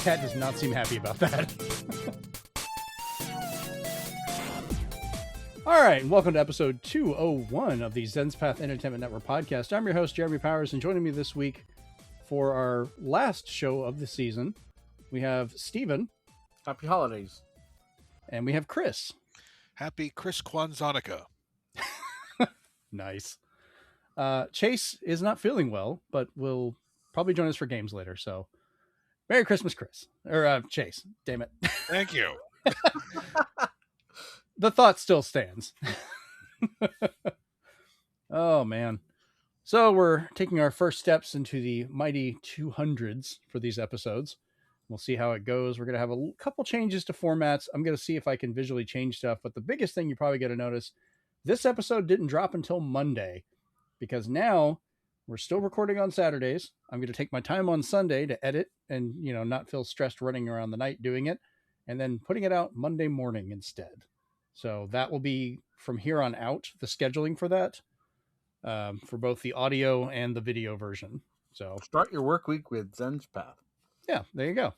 Cat does not seem happy about that. All right, and welcome to episode 201 of the Zenspath Entertainment Network podcast. I'm your host, Jeremy Powers, and joining me this week for our last show of the season, we have Steven. Happy holidays. And we have Chris. Happy Chris Kwanzaa. Nice. Chase is not feeling well, but will probably join us for games later. So, Merry Christmas, Chris. Or Chase. Damn it. Thank you. The thought still stands. Oh, man. So we're taking our first steps into the mighty 200s for these episodes. We'll see how it goes. We're going to have a couple changes to formats. I'm going to see if I can visually change stuff. But the biggest thing you're probably going to notice, this episode didn't drop until Monday because now we're still recording on Saturdays. I'm going to take my time on Sunday to edit and, not feel stressed running around the night doing it, and then putting it out Monday morning instead. So that will be from here on out, the scheduling for that, for both the audio and the video version. So start your work week with Zenspath. Yeah, there you go.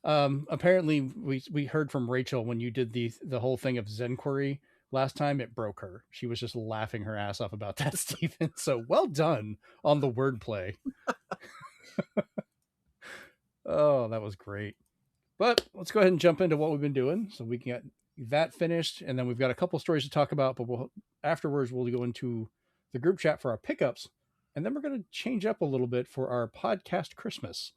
Apparently we heard from Rachel when you did the whole thing of Zen Query last time, it broke her. She was just laughing her ass off about that, Stephen. So well done on the wordplay. Oh, that was great. But let's go ahead and jump into what we've been doing so we can get that finished, and then we've got a couple stories to talk about, but afterwards we'll go into the group chat for our pickups, and then we're going to change up a little bit for our podcast Christmas,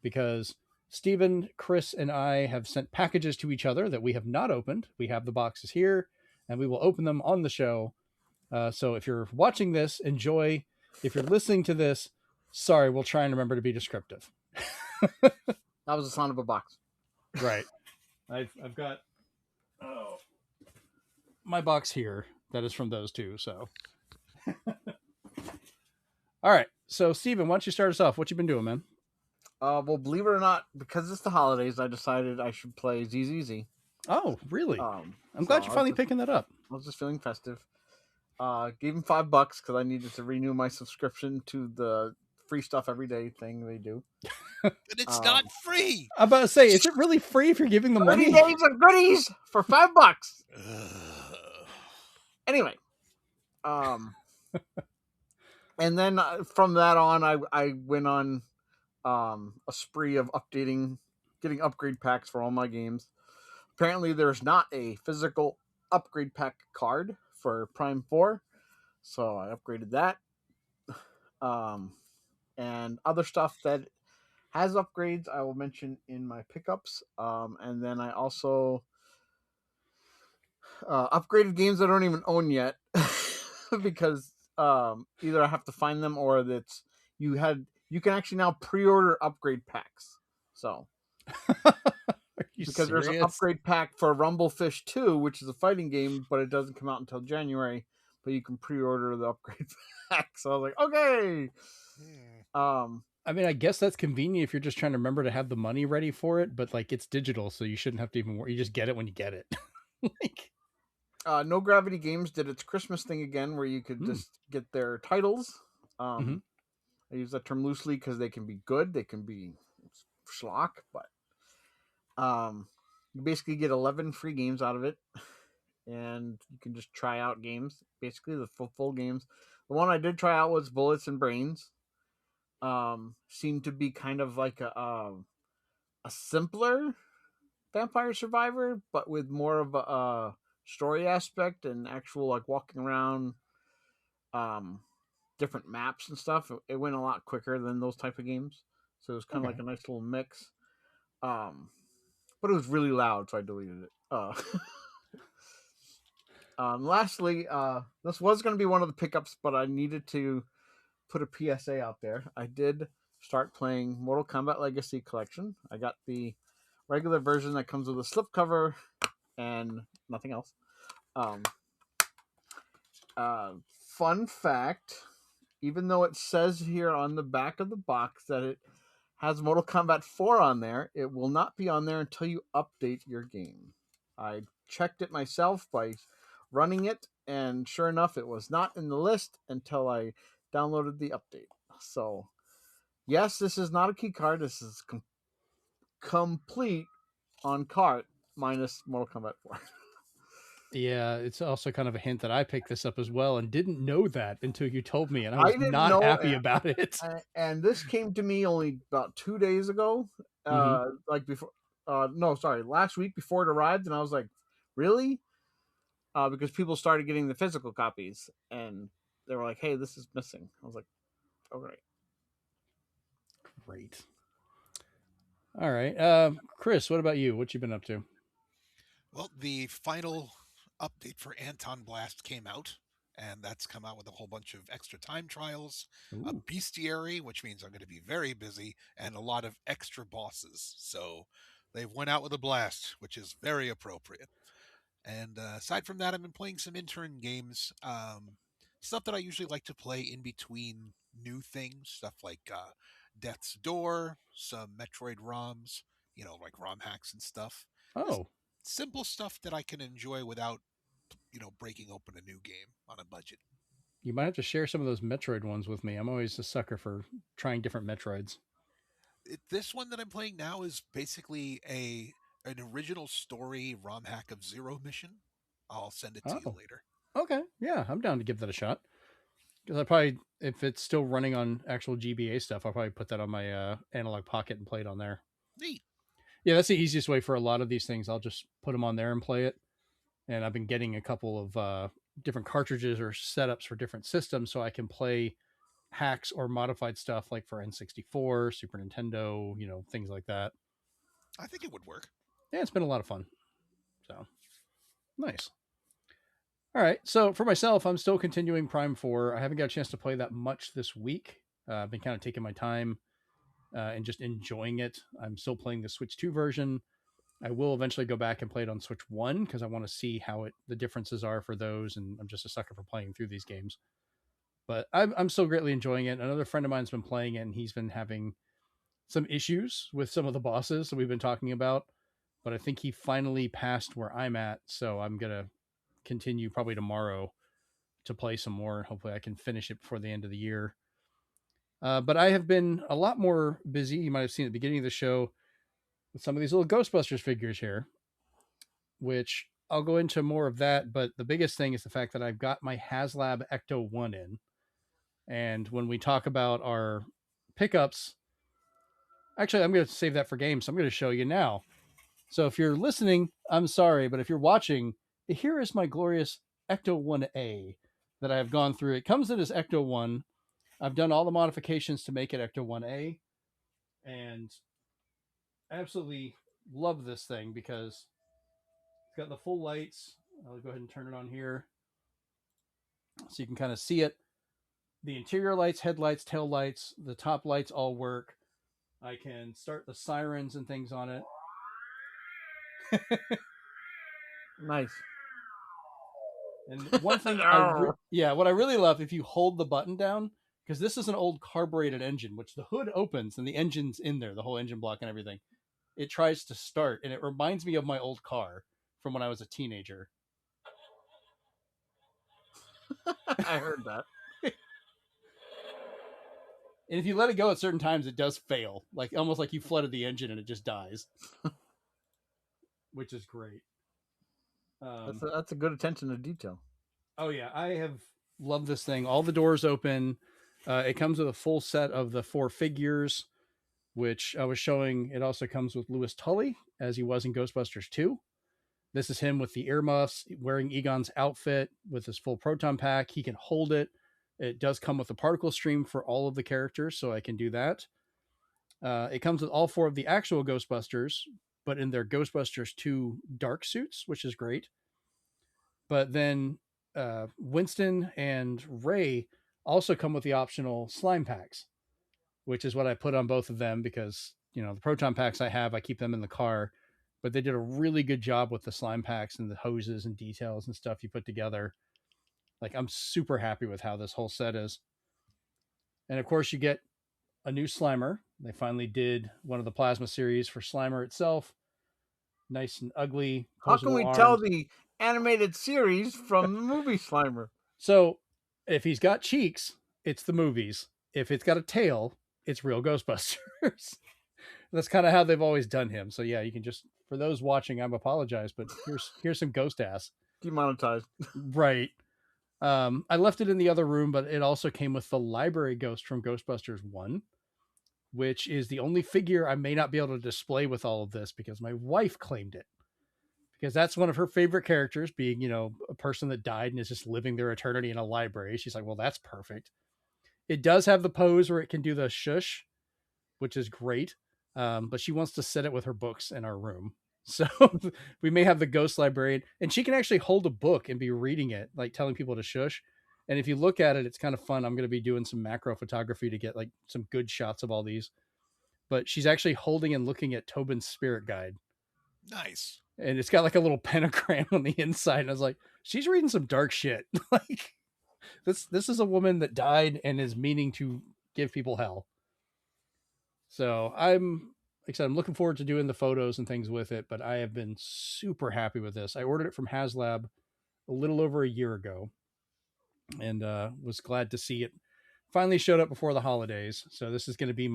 because Stephen, Chris, and I have sent packages to each other that we have not opened. We have the boxes here, and we will open them on the show. So if you're watching this, enjoy. If you're listening to this, sorry, we'll try and remember to be descriptive. That was the sound of a box. Right. I've got my box here that is from those two. So, all right. So, Steven, why don't you start us off? What you been doing, man? Well, believe it or not, because it's the holidays, I decided I should play ZZZ. Oh, really? I'm glad you're finally picking that up. I was just feeling festive. Gave him $5 because I needed to renew my subscription to the free stuff every day thing they do. But it's not free. I'm about to say, is it really free if you're giving the 30 money? days of goodies for $5. Anyway, and then from that on, I went on a spree of getting upgrade packs for all my games. Apparently, there's not a physical upgrade pack card for Prime 4, so I upgraded that. And other stuff that has upgrades, I will mention in my pickups. And then I also upgraded games I don't even own yet because either I have to find them or that's you can actually now pre-order upgrade packs. So because serious? there's an upgrade pack for Rumblefish 2, which is a fighting game, but it doesn't come out until January. But you can pre-order the upgrade pack. So I was like, okay. I mean, I guess that's convenient if you're just trying to remember to have the money ready for it, but like it's digital, so you shouldn't have to even worry. You just get it when you get it. No Gravity Games did its Christmas thing again, where you could just get their titles. I use that term loosely because they can be good, they can be schlock, but you basically get 11 free games out of it, and you can just try out games, basically the full games. The one I did try out was Bullets and Brains. Seemed to be kind of like a simpler Vampire Survivor, but with more of a story aspect and actual like walking around different maps and stuff. It went a lot quicker than those type of games, so it was kind of like a nice little mix. But it was really loud, so I deleted it. Lastly, this was going to be one of the pickups, but I needed to put a PSA out there. I did start playing Mortal Kombat Legacy Collection. I got the regular version that comes with a slipcover and nothing else. Fun fact, even though it says here on the back of the box that it has Mortal Kombat 4 on there, it will not be on there until you update your game. I checked it myself by running it, and sure enough, it was not in the list until I downloaded the update. So, yes, this is not a key card. This is complete on cart minus Mortal Kombat 4. Yeah, it's also kind of a hint that I picked this up as well and didn't know that until you told me, and I I was didn't not know, happy about it. and this came to me only about 2 days ago. Mhm. Like before, no, sorry, last week before it arrived, and I was like, really? Because people started getting the physical copies, and they were like, "Hey, this is missing." I was like, "Okay." Great. All right, Chris, what about you? What you been up to? Well, the final update for Anton Blast came out, and that's come out with a whole bunch of extra time trials, a Ooh. bestiary, which means I'm going to be very busy, and a lot of extra bosses. So they've went out with a blast, which is very appropriate. And aside from that, I've been playing some intern games, stuff that I usually like to play in between new things, stuff like Death's Door, some Metroid ROMs, like ROM hacks and stuff. Just Oh, simple stuff that I can enjoy without, breaking open a new game on a budget. you might have to share some of those Metroid ones with me. I'm always a sucker for trying different Metroids. This one that I'm playing now is basically an original story ROM hack of Zero Mission. I'll send it to you Oh, later. okay. Yeah, I'm down to give that a shot. Because I probably, if it's still running on actual GBA stuff, I'll probably put that on my analog pocket and play it on there. Neat. Yeah, that's the easiest way for a lot of these things. I'll just put them on there and play it. And I've been getting a couple of different cartridges or setups for different systems so I can play hacks or modified stuff like for N64, Super Nintendo, things like that. I think it would work. Yeah, it's been a lot of fun. So nice. All right. So for myself, I'm still continuing Prime 4. I haven't got a chance to play that much this week. I've been kind of taking my time and just enjoying it. I'm still playing the Switch 2 version. I will eventually go back and play it on Switch 1 because I want to see how the differences are for those. And I'm just a sucker for playing through these games. But I'm still greatly enjoying it. Another friend of mine's been playing it, and he's been having some issues with some of the bosses that we've been talking about. But I think he finally passed where I'm at. So I'm going to continue probably tomorrow to play some more. Hopefully I can finish it before the end of the year. But I have been a lot more busy. You might have seen at the beginning of the show with some of these little Ghostbusters figures here, which I'll go into more of that. But the biggest thing is the fact that I've got my HasLab Ecto 1 in. And when we talk about our pickups, actually, I'm going to save that for games. So I'm going to show you now. So if you're listening, I'm sorry. But if you're watching, here is my glorious Ecto 1A that I have gone through. It comes in as Ecto 1. I've done all the modifications to make it Ecto 1A. And absolutely love this thing because it's got the full lights. I'll go ahead and turn it on here so you can kind of see it. The interior lights, headlights, tail lights, the top lights all work. I can start the sirens and things on it. Nice. And one thing, what I really love, if you hold the button down, because this is an old carbureted engine, which the hood opens and the engine's in there, the whole engine block and everything. It tries to start, and it reminds me of my old car from when I was a teenager. I heard that. And if you let it go at certain times, it does fail. Like almost like you flooded the engine and it just dies. Which is great. That's a good attention to detail. Oh yeah, I have loved this thing. All the doors open. It comes with a full set of the 4 figures, which I was showing. It also comes with Louis Tully, as he was in Ghostbusters 2. This is him with the earmuffs, wearing Egon's outfit with his full proton pack. He can hold it. It does come with a particle stream for all of the characters, so I can do that. It comes with all 4 of the actual Ghostbusters, but in their Ghostbusters 2 dark suits, which is great. But then Winston and Ray also come with the optional slime packs, which is what I put on both of them because, the proton packs I have, I keep them in the car. But they did a really good job with the slime packs and the hoses and details and stuff you put together. Like, I'm super happy with how this whole set is. And of course, you get a new Slimer. They finally did one of the plasma series for Slimer itself. Nice and ugly. How can we arms. tell the animated series from the movie Slimer? So, if he's got cheeks, it's the movies. If it's got a tail, it's real Ghostbusters. That's kind of how they've always done him. So yeah, you can just, for those watching, I'm apologize, but here's some ghost ass. Demonetized. Right. I left it in the other room, but it also came with the library ghost from Ghostbusters 1, which is the only figure I may not be able to display with all of this because my wife claimed it. Because that's one of her favorite characters, being, a person that died and is just living their eternity in a library. She's like, well, that's perfect. It does have the pose where it can do the shush, which is great. But she wants to set it with her books in our room. So we may have the ghost librarian, and she can actually hold a book and be reading it, like telling people to shush. And if you look at it, it's kind of fun. I'm going to be doing some macro photography to get like some good shots of all these. But she's actually holding and looking at Tobin's spirit guide. Nice. And it's got like a little pentagram on the inside. And I was like, she's reading some dark shit. Like this is a woman that died and is meaning to give people hell. So like I said, I'm looking forward to doing the photos and things with it, but I have been super happy with this. I ordered it from HasLab a little over a year ago and was glad to see it finally showed up before the holidays. So this is going to be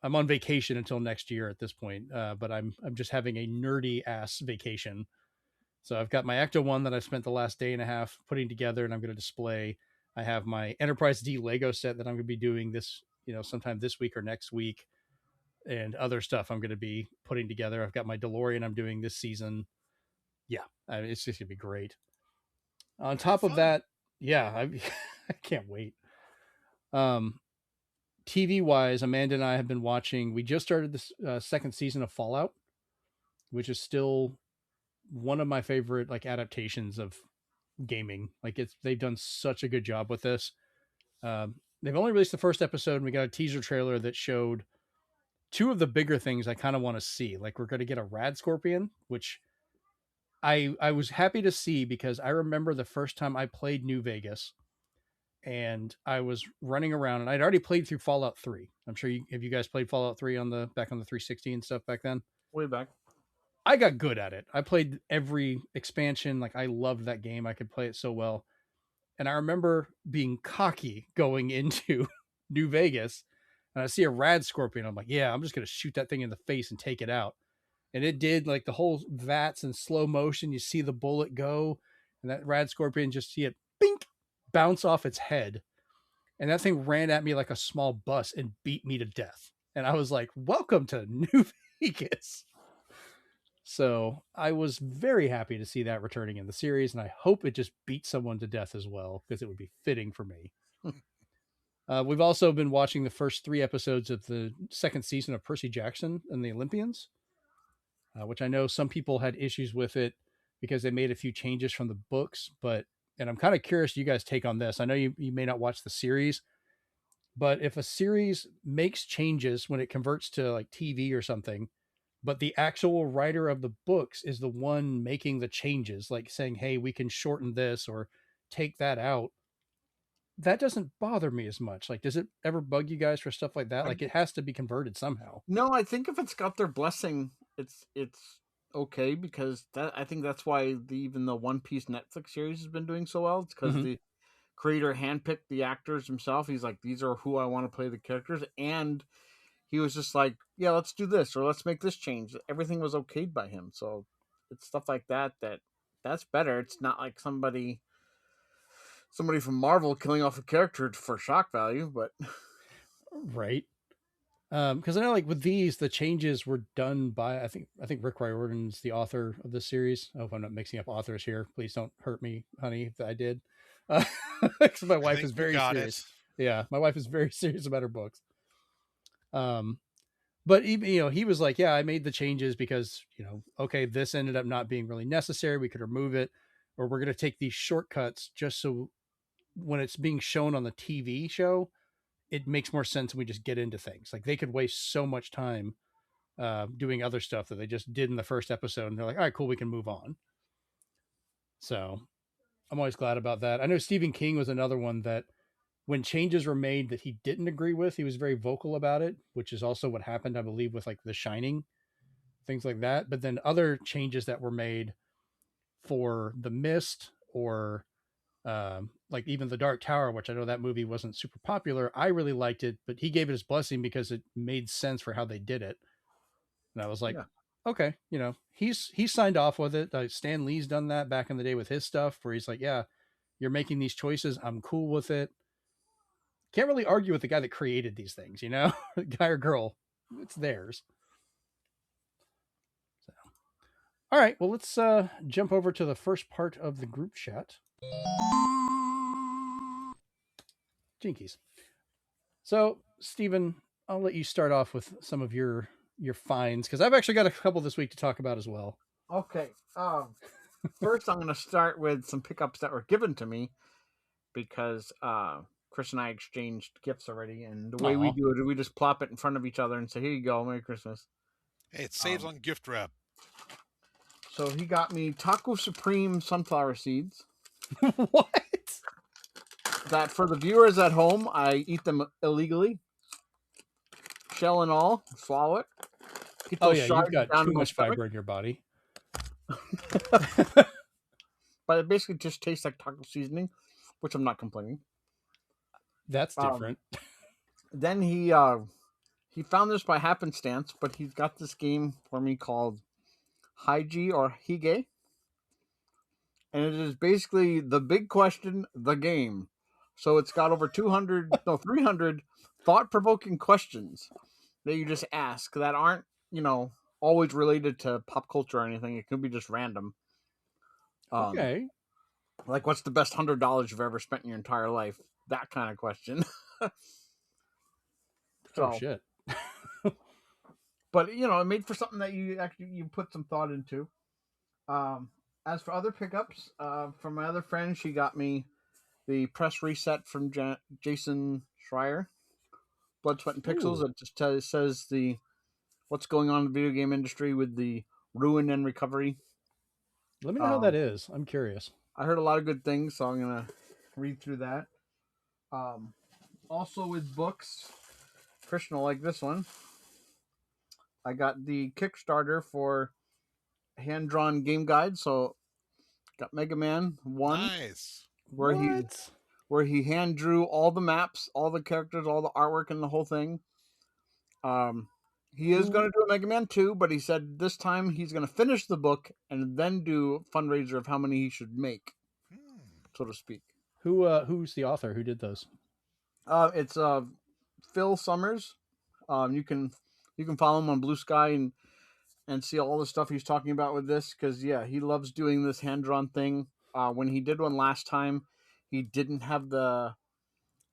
I'm on vacation until next year at this point, but I'm just having a nerdy ass vacation. So I've got my Ecto one that I've spent the last day and a half putting together, and I'm going to display. I have my Enterprise D Lego set that I'm going to be doing this, sometime this week or next week, and other stuff I'm going to be putting together. I've got my DeLorean I'm doing this season. Yeah, it's just going to be great. On top of that, yeah, I can't wait. TV wise, Amanda and I have been watching. We just started this second season of Fallout, which is still one of my favorite like adaptations of gaming. Like they've done such a good job with this. They've only released the first episode, and we got a teaser trailer that showed two of the bigger things I kind of want to see. Like we're going to get a rad scorpion, which I was happy to see because I remember the first time I played New Vegas and I was running around, and I'd already played through Fallout 3. I'm sure have you guys played Fallout 3 back on the 360 and stuff back then? Way back. I got good at it. I played every expansion. Like I loved that game. I could play it so well. And I remember being cocky going into New Vegas, and I see a rad scorpion. I'm like, yeah, I'm just going to shoot that thing in the face and take it out. And it did, like the whole VATS in slow motion. You see the bullet go, and that rad scorpion, just see it bink, bounce off its head. And that thing ran at me like a small bus and beat me to death. And I was like, welcome to New Vegas. So I was very happy to see that returning in the series, and I hope it just beats someone to death as well, because it would be fitting for me. We've also been watching the first 3 episodes of the second season of Percy Jackson and the Olympians, which I know some people had issues with it because they made a few changes from the books, and I'm kind of curious you guys take on this. I know you may not watch the series, but if a series makes changes when it converts to like TV or something, but the actual writer of the books is the one making the changes, like saying, hey, we can shorten this or take that out, that doesn't bother me as much. Like, does it ever bug you guys for stuff like that? Like, it has to be converted somehow. No, I think if it's got their blessing, it's okay, because I think that's why even the One Piece Netflix series has been doing so well. It's because the creator handpicked the actors himself. He's like, these are who I want to play the characters, and he was just like, yeah, let's do this or let's make this change. Everything was okayed by him. So it's stuff like that's better. It's not like somebody from Marvel killing off a character for shock value, but right. Because I know, like with these, the changes were done by I think Rick Riordan's the author of this series. I hope I'm not mixing up authors here. Please don't hurt me, honey, if I did. Because my wife is very serious. Yeah, my wife is very serious about her books. But even, he was like, yeah, I made the changes because, okay, this ended up not being really necessary. We could remove it, or we're going to take these shortcuts just so when it's being shown on the TV show, it makes more sense when we just get into things. Like they could waste so much time doing other stuff that they just did in the first episode. And they're like, all right, cool, we can move on. So I'm always glad about that. I know Stephen King was another one that when changes were made that he didn't agree with, he was very vocal about it, which is also what happened, I believe, with like The Shining, things like that. But then other changes that were made for The Mist or Like even The Dark Tower, which I know that movie wasn't super popular. I really liked it, but he gave it his blessing because it made sense for how they did it. And I was like, Yeah. okay, he signed off with it. Stan Lee's done that back in the day with his stuff, where he's like, yeah, you're making these choices. I'm cool with it. Can't really argue with the guy that created these things, guy or girl, it's theirs. So, all right, well, let's jump over to the first part of the group chat. Jinkies. So, Stephen, I'll let you start off with some of your finds, because I've actually got a couple this week to talk about as well. Okay. First, I'm going to start with some pickups that were given to me because Chris and I exchanged gifts already, and the way we do it, we just plop it in front of each other and say, "Here you go, Merry Christmas." Hey, it saves on gift wrap. So he got me Taco Supreme sunflower seeds. What? That for the viewers at home, I eat them illegally, shell and all, swallow it. Oh yeah, you've got too much fiber in your body. But it basically just tastes like taco seasoning, which I'm not complaining. That's different. Then he found this by happenstance, but he's got this game for me called Hige or Hige. And it is basically the big question, the game. So it's got over 300 thought-provoking questions that you just ask that aren't, always related to pop culture or anything. It could be just random. Okay. Like, what's the best $100 you've ever spent in your entire life? That kind of question. Oh shit. But it made for something that you put some thought into. As for other pickups, from my other friend, she got me the press reset from Jason Schreier, Blood, Sweat, and Pixels. Ooh. It just says what's going on in the video game industry with the ruin and recovery. Let me know how that is. I'm curious. I heard a lot of good things, so I'm gonna read through that. Also with books, Christian will like this one. I got the Kickstarter for hand-drawn game guide, so got Mega Man 1. Nice. Where he hand drew all the maps, all the characters, all the artwork, and the whole thing. He is going to do a Mega Man 2, but he said this time he's going to finish the book and then do a fundraiser of how many he should make, so to speak. Who's the author? Who did those? It's Phil Summers. You can follow him on Blue Sky and see all the stuff he's talking about with this, because he loves doing this hand-drawn thing. When he did one last time, he didn't have the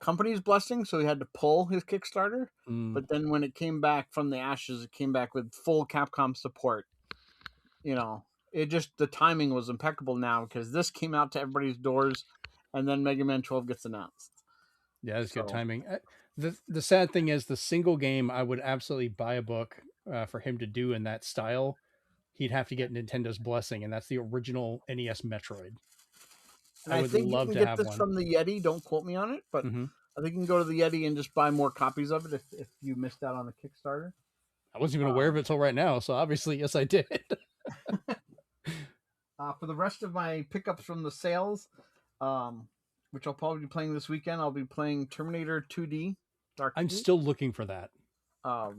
company's blessing, so he had to pull his Kickstarter. But then when it came back from the ashes, it came back with full Capcom support. The timing was impeccable now, because this came out to everybody's doors, and then Mega Man 12 gets announced. Yeah, that's good timing. The sad thing is, the single game I would absolutely buy a book for him to do in that style. He'd have to get Nintendo's blessing, and that's the original NES Metroid. And I think you can get this from the Yeti. Don't quote me on it, but I think you can go to the Yeti and just buy more copies of it if you missed out on the Kickstarter. I wasn't even aware of it till right now, so obviously, yes, I did. For the rest of my pickups from the sales, which I'll probably be playing this weekend, I'll be playing Terminator 2D. I'm still looking for that. I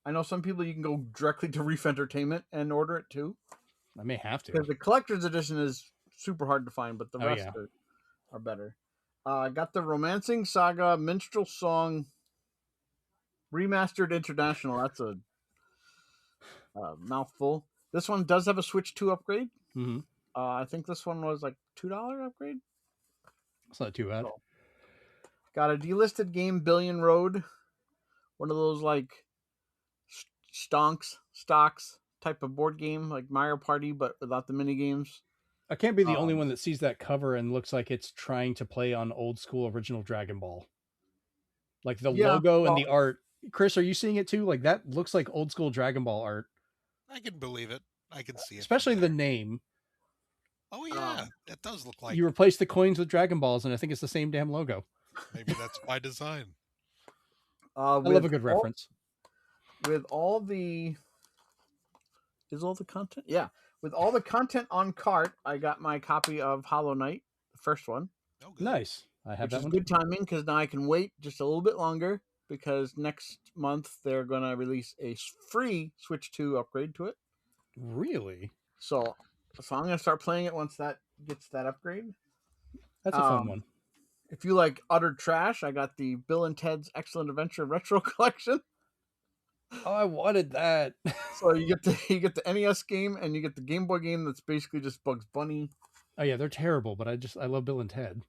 know some people you can go directly to Reef Entertainment and order it too. I may have to. Because the collector's edition is super hard to find, but the rest are better. I got the Romancing Saga Minstrel Song Remastered International. That's a mouthful. This one does have a Switch 2 upgrade. I think this one was like $2 upgrade. That's not too bad. Got a delisted game, Billion Road. One of those like stocks type of board game, like Mario Party, but without the mini games. I can't be the only one that sees that cover and looks like it's trying to play on old school original Dragon Ball. Like the logo and the art. Chris, are you seeing it too? Like that looks like old school Dragon Ball art. I can believe it. I can see it. Especially the name. Oh yeah, that does look like. You replace the coins with Dragon Balls, and I think it's the same damn logo. Maybe that's by design. I love a good reference. With all the... Is all the content? Yeah. with all the content on cart, I got my copy of Hollow Knight, the first one, Oh, good. Nice. I have which that is one. good timing because now I can wait just a little bit longer because next month they're going to release a free Switch 2 upgrade to it. Really? So I'm going to start playing it once that gets that upgrade. That's a fun one. If you like utter trash, I got the Bill and Ted's Excellent Adventure Retro Collection. Oh, I wanted that. So you get the NES game and you get the Game Boy game that's basically just Bugs Bunny. Oh yeah, they're terrible, but I love Bill and Ted.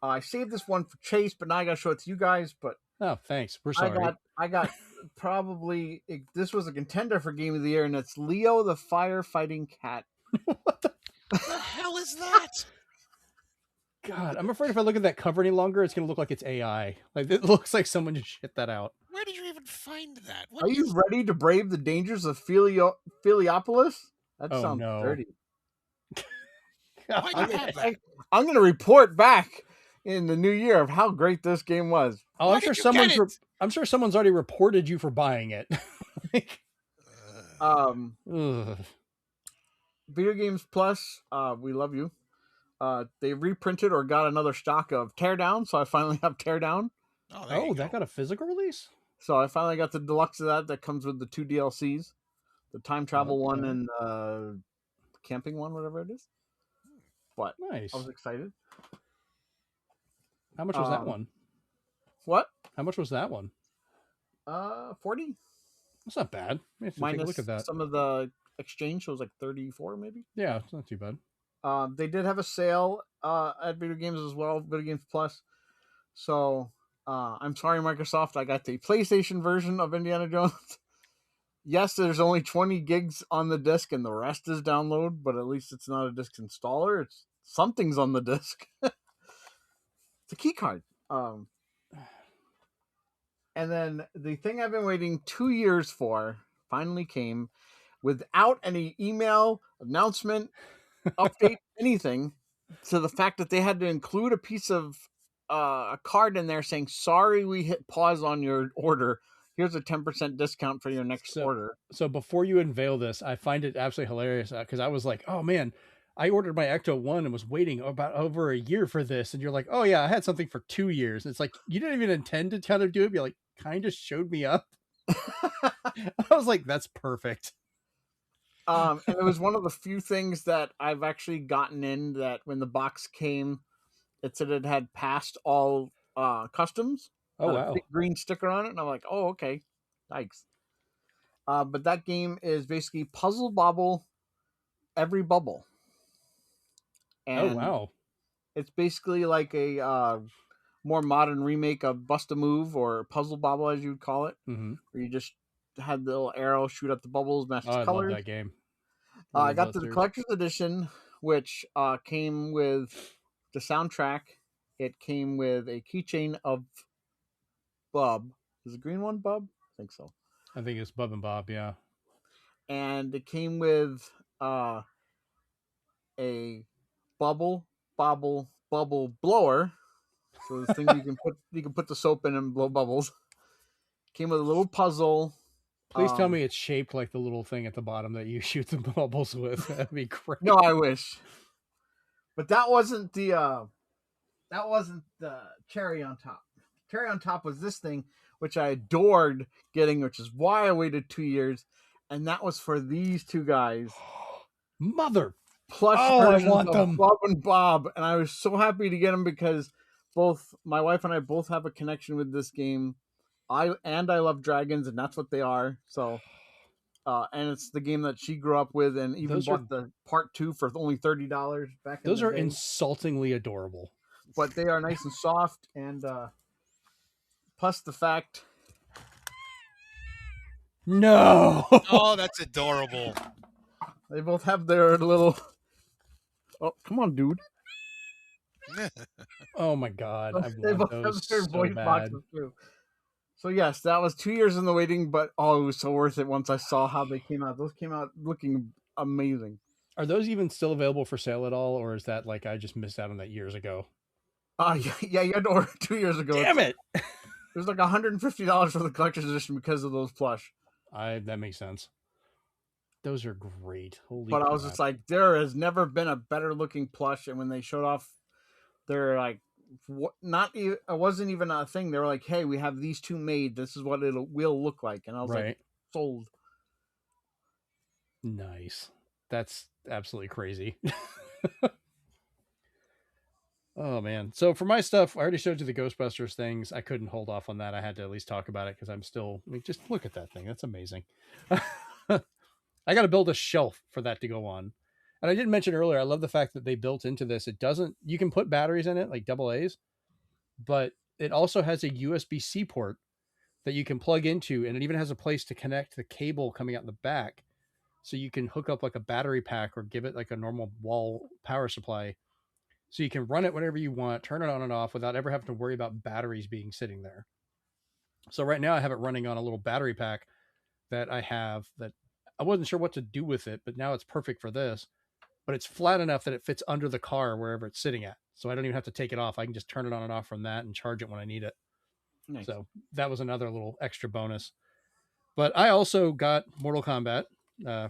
I saved this one for Chase, but now I got to show it to you guys. But Oh, thanks. We're sorry. I got probably this was a contender for Game of the Year, and it's Leo the Firefighting Cat. What the hell is that? God, I'm afraid if I look at that cover any longer, it's gonna look like it's AI. Like it looks like someone just shit that out. Where did you even find that? Are you ready to brave the dangers of Filiopolis? That sounds dirty. Why do you have that? I'm going to report back in the new year of how great this game was. Oh, I'm sure someone's already reported you for buying it. Video Games Plus, we love you. They reprinted or got another stock of Teardown, so I finally have Teardown. Oh, that got a physical release? So I finally got the deluxe of that comes with the 2 DLCs. The time travel one and camping one, whatever it is. But nice. I was excited. How much was that one? What? How much was that one? 40. That's not bad. Minus take a look at that. Some of the exchange, so it was like 34 maybe. Yeah, it's not too bad. They did have a sale at Video Games as well, Video Games Plus. So I'm sorry, Microsoft. I got the PlayStation version of Indiana Jones. Yes, there's only 20 gigs on the disc and the rest is download, but at least it's not a disc installer. It's something's on the disc. It's a key card. And then the thing I've been waiting 2 years for finally came without any email, announcement, update, anything, to the fact that they had to include a piece of a card in there saying, sorry, we hit pause on your order. Here's a 10% discount for your next order. So before you unveil this, I find it absolutely hilarious because I was like, oh man, I ordered my Ecto 1 and was waiting about over a year for this. And you're like, oh yeah, I had something for 2 years. And it's like, you didn't even intend to kind of do it. You like kind of showed me up. I was like, that's perfect. And it was one of the few things that I've actually gotten in that when the box came, it said it had passed all customs. Oh, wow. A big green sticker on it. And I'm like, oh, okay. Thanks. But that game is basically Puzzle Bobble Every Bubble. And wow. It's basically like a more modern remake of Bust a Move or Puzzle Bobble, as you would call it. Mm-hmm. Where you just had the little arrow shoot up the bubbles, match colors. I love that game. I got the collector's edition, which came with the soundtrack. It came with a keychain of Bub. Is the green one Bub? I think so. I think it's Bub and Bob, yeah. And it came with a bubble blower. So the thing you can put the soap in and blow bubbles. Came with a little puzzle. Please tell me it's shaped like the little thing at the bottom that you shoot the bubbles with. That'd be great. No, I wish. But that wasn't the cherry on top. Cherry on top was this thing, which I adored getting, which is why I waited 2 years, and that was for these two guys. Mother plush versions of Bob and Bob, and I was so happy to get them because both my wife and I both have a connection with this game. I love dragons, and that's what they are. So, and it's the game that she grew up with, and even bought the part 2 for only $30 back. Those are insultingly adorable, but they are nice and soft, and plus the fact. No. Oh, that's adorable. They both have their little. Oh, come on, dude. Oh my God. They both have their voice boxes too. So yes, that was 2 years in the waiting, but it was so worth it once I saw how they came out. Those came out looking amazing. Are those even still available for sale at all, or is that like I just missed out on that years ago? Yeah, you had to order 2 years ago. Damn it! It was like $150 for the collector's edition because of those plush. That makes sense. those are great. Holy But I was crap. just like, there has never been a better looking plush. And when they showed off, they're like, not even, it wasn't even a thing. They were like, hey, we have these two made. This is what it will look like. And I was like, sold. Nice. That's absolutely crazy. Oh man. So for my stuff, I already showed you the Ghostbusters things. I couldn't hold off on that. I had to at least talk about it because I'm still just look at that thing. That's amazing. I got to build a shelf for that to go on. And I didn't mention earlier, I love the fact that they built into this. It doesn't, you can put batteries in it, like double A's, but it also has a USB-C port that you can plug into. And it even has a place to connect the cable coming out the back. So you can hook up like a battery pack or give it like a normal wall power supply. So you can run it whenever you want, turn it on and off without ever having to worry about batteries being sitting there. So right now I have it running on a little battery pack that I have that I wasn't sure what to do with it, but now it's perfect for this. But it's flat enough that it fits under the car wherever it's sitting at. So I don't even have to take it off. I can just turn it on and off from that and charge it when I need it. Nice. So that was another little extra bonus. But I also got Mortal Kombat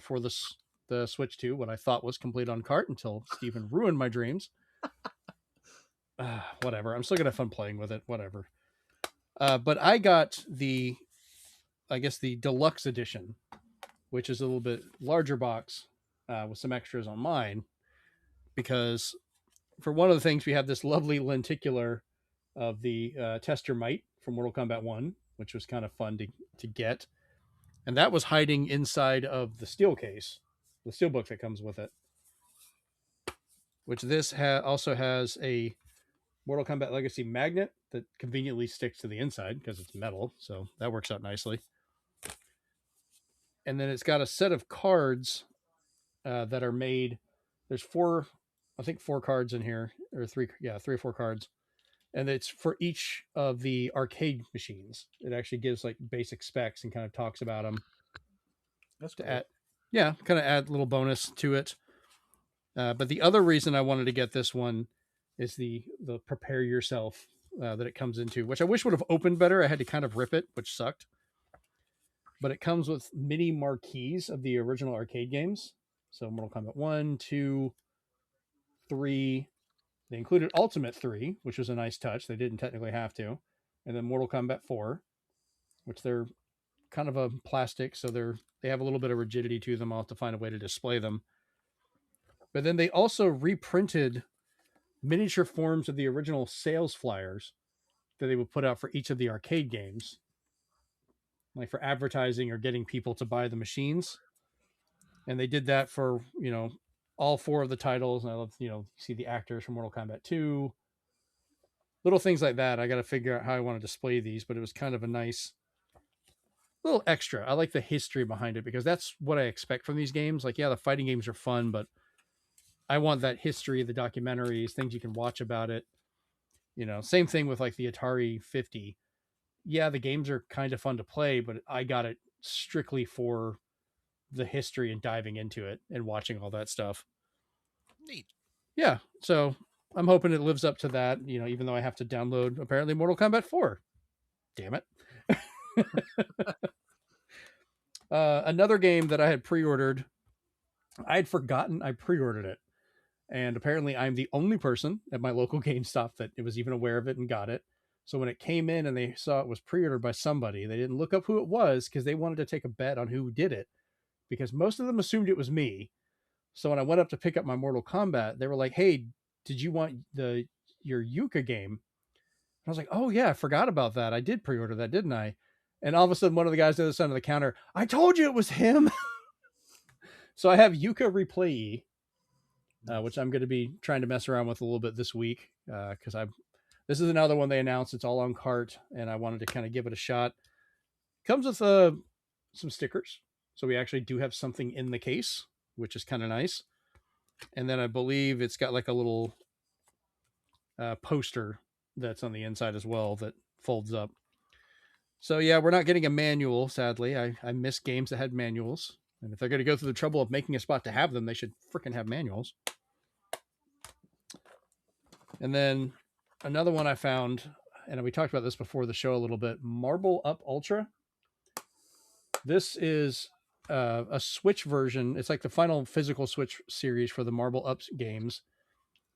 for the Switch 2, what I thought was complete on cart until Steven ruined my dreams. Whatever. I'm still going to have fun playing with it. Whatever. But I got the deluxe edition, which is a little bit larger box with some extras on mine. Because for one of the things, we have this lovely lenticular of the Tester Might from Mortal Kombat 1, which was kind of fun to get. And that was hiding inside of the steel case, the steel book that comes with it. Which this also has a Mortal Kombat Legacy magnet that conveniently sticks to the inside because it's metal. So that works out nicely. And then it's got a set of cards that are made. There's four cards in here, or three or four cards. And it's for each of the arcade machines. It actually gives like basic specs and kind of talks about them. That's cool. Kind of add a little bonus to it. But the other reason I wanted to get this one is the prepare yourself that it comes into, which I wish would have opened better. I had to kind of rip it, which sucked. But it comes with mini marquees of the original arcade games. So Mortal Kombat 1, 2, 3. They included Ultimate 3, which was a nice touch. They didn't technically have to. And then Mortal Kombat 4, which they're kind of a plastic, so they have a little bit of rigidity to them. I'll have to find a way to display them. But then they also reprinted miniature forms of the original sales flyers that they would put out for each of the arcade games, like for advertising or getting people to buy the machines. And they did that for, all four of the titles. And I love, see the actors from Mortal Kombat 2, little things like that. I got to figure out how I want to display these, but it was kind of a nice little extra. I like the history behind it because that's what I expect from these games. Like, yeah, the fighting games are fun, but I want that history, the documentaries, things you can watch about it. Same thing with like the Atari 50. Yeah, the games are kind of fun to play, but I got it strictly for the history and diving into it and watching all that stuff. Neat. Yeah, so I'm hoping it lives up to that, even though I have to download apparently Mortal Kombat 4. Damn it. Another game that I had pre-ordered, I had forgotten I pre-ordered it. And apparently I'm the only person at my local GameStop that was even aware of it and got it. So when it came in and they saw it was pre-ordered by somebody, they didn't look up who it was because they wanted to take a bet on who did it, because most of them assumed it was me. So when I went up to pick up my Mortal Kombat, they were like, "Hey, did you want your Yuka game?" And I was like, "Oh yeah, I forgot about that. I did pre-order that, didn't I?" And all of a sudden, one of the guys on the other side of the counter, "I told you it was him." So I have Yuka Replay, which I'm going to be trying to mess around with a little bit this week because this is another one they announced. It's all on cart, and I wanted to kind of give it a shot. Comes with some stickers, so we actually do have something in the case, which is kind of nice. And then I believe it's got like a little poster that's on the inside as well that folds up. So yeah, we're not getting a manual, sadly. I miss games that had manuals. And if they're going to go through the trouble of making a spot to have them, they should freaking have manuals. And then another one I found, and we talked about this before the show a little bit, Marble Up Ultra. This is a Switch version. It's like the final physical Switch series for the Marble Ups games.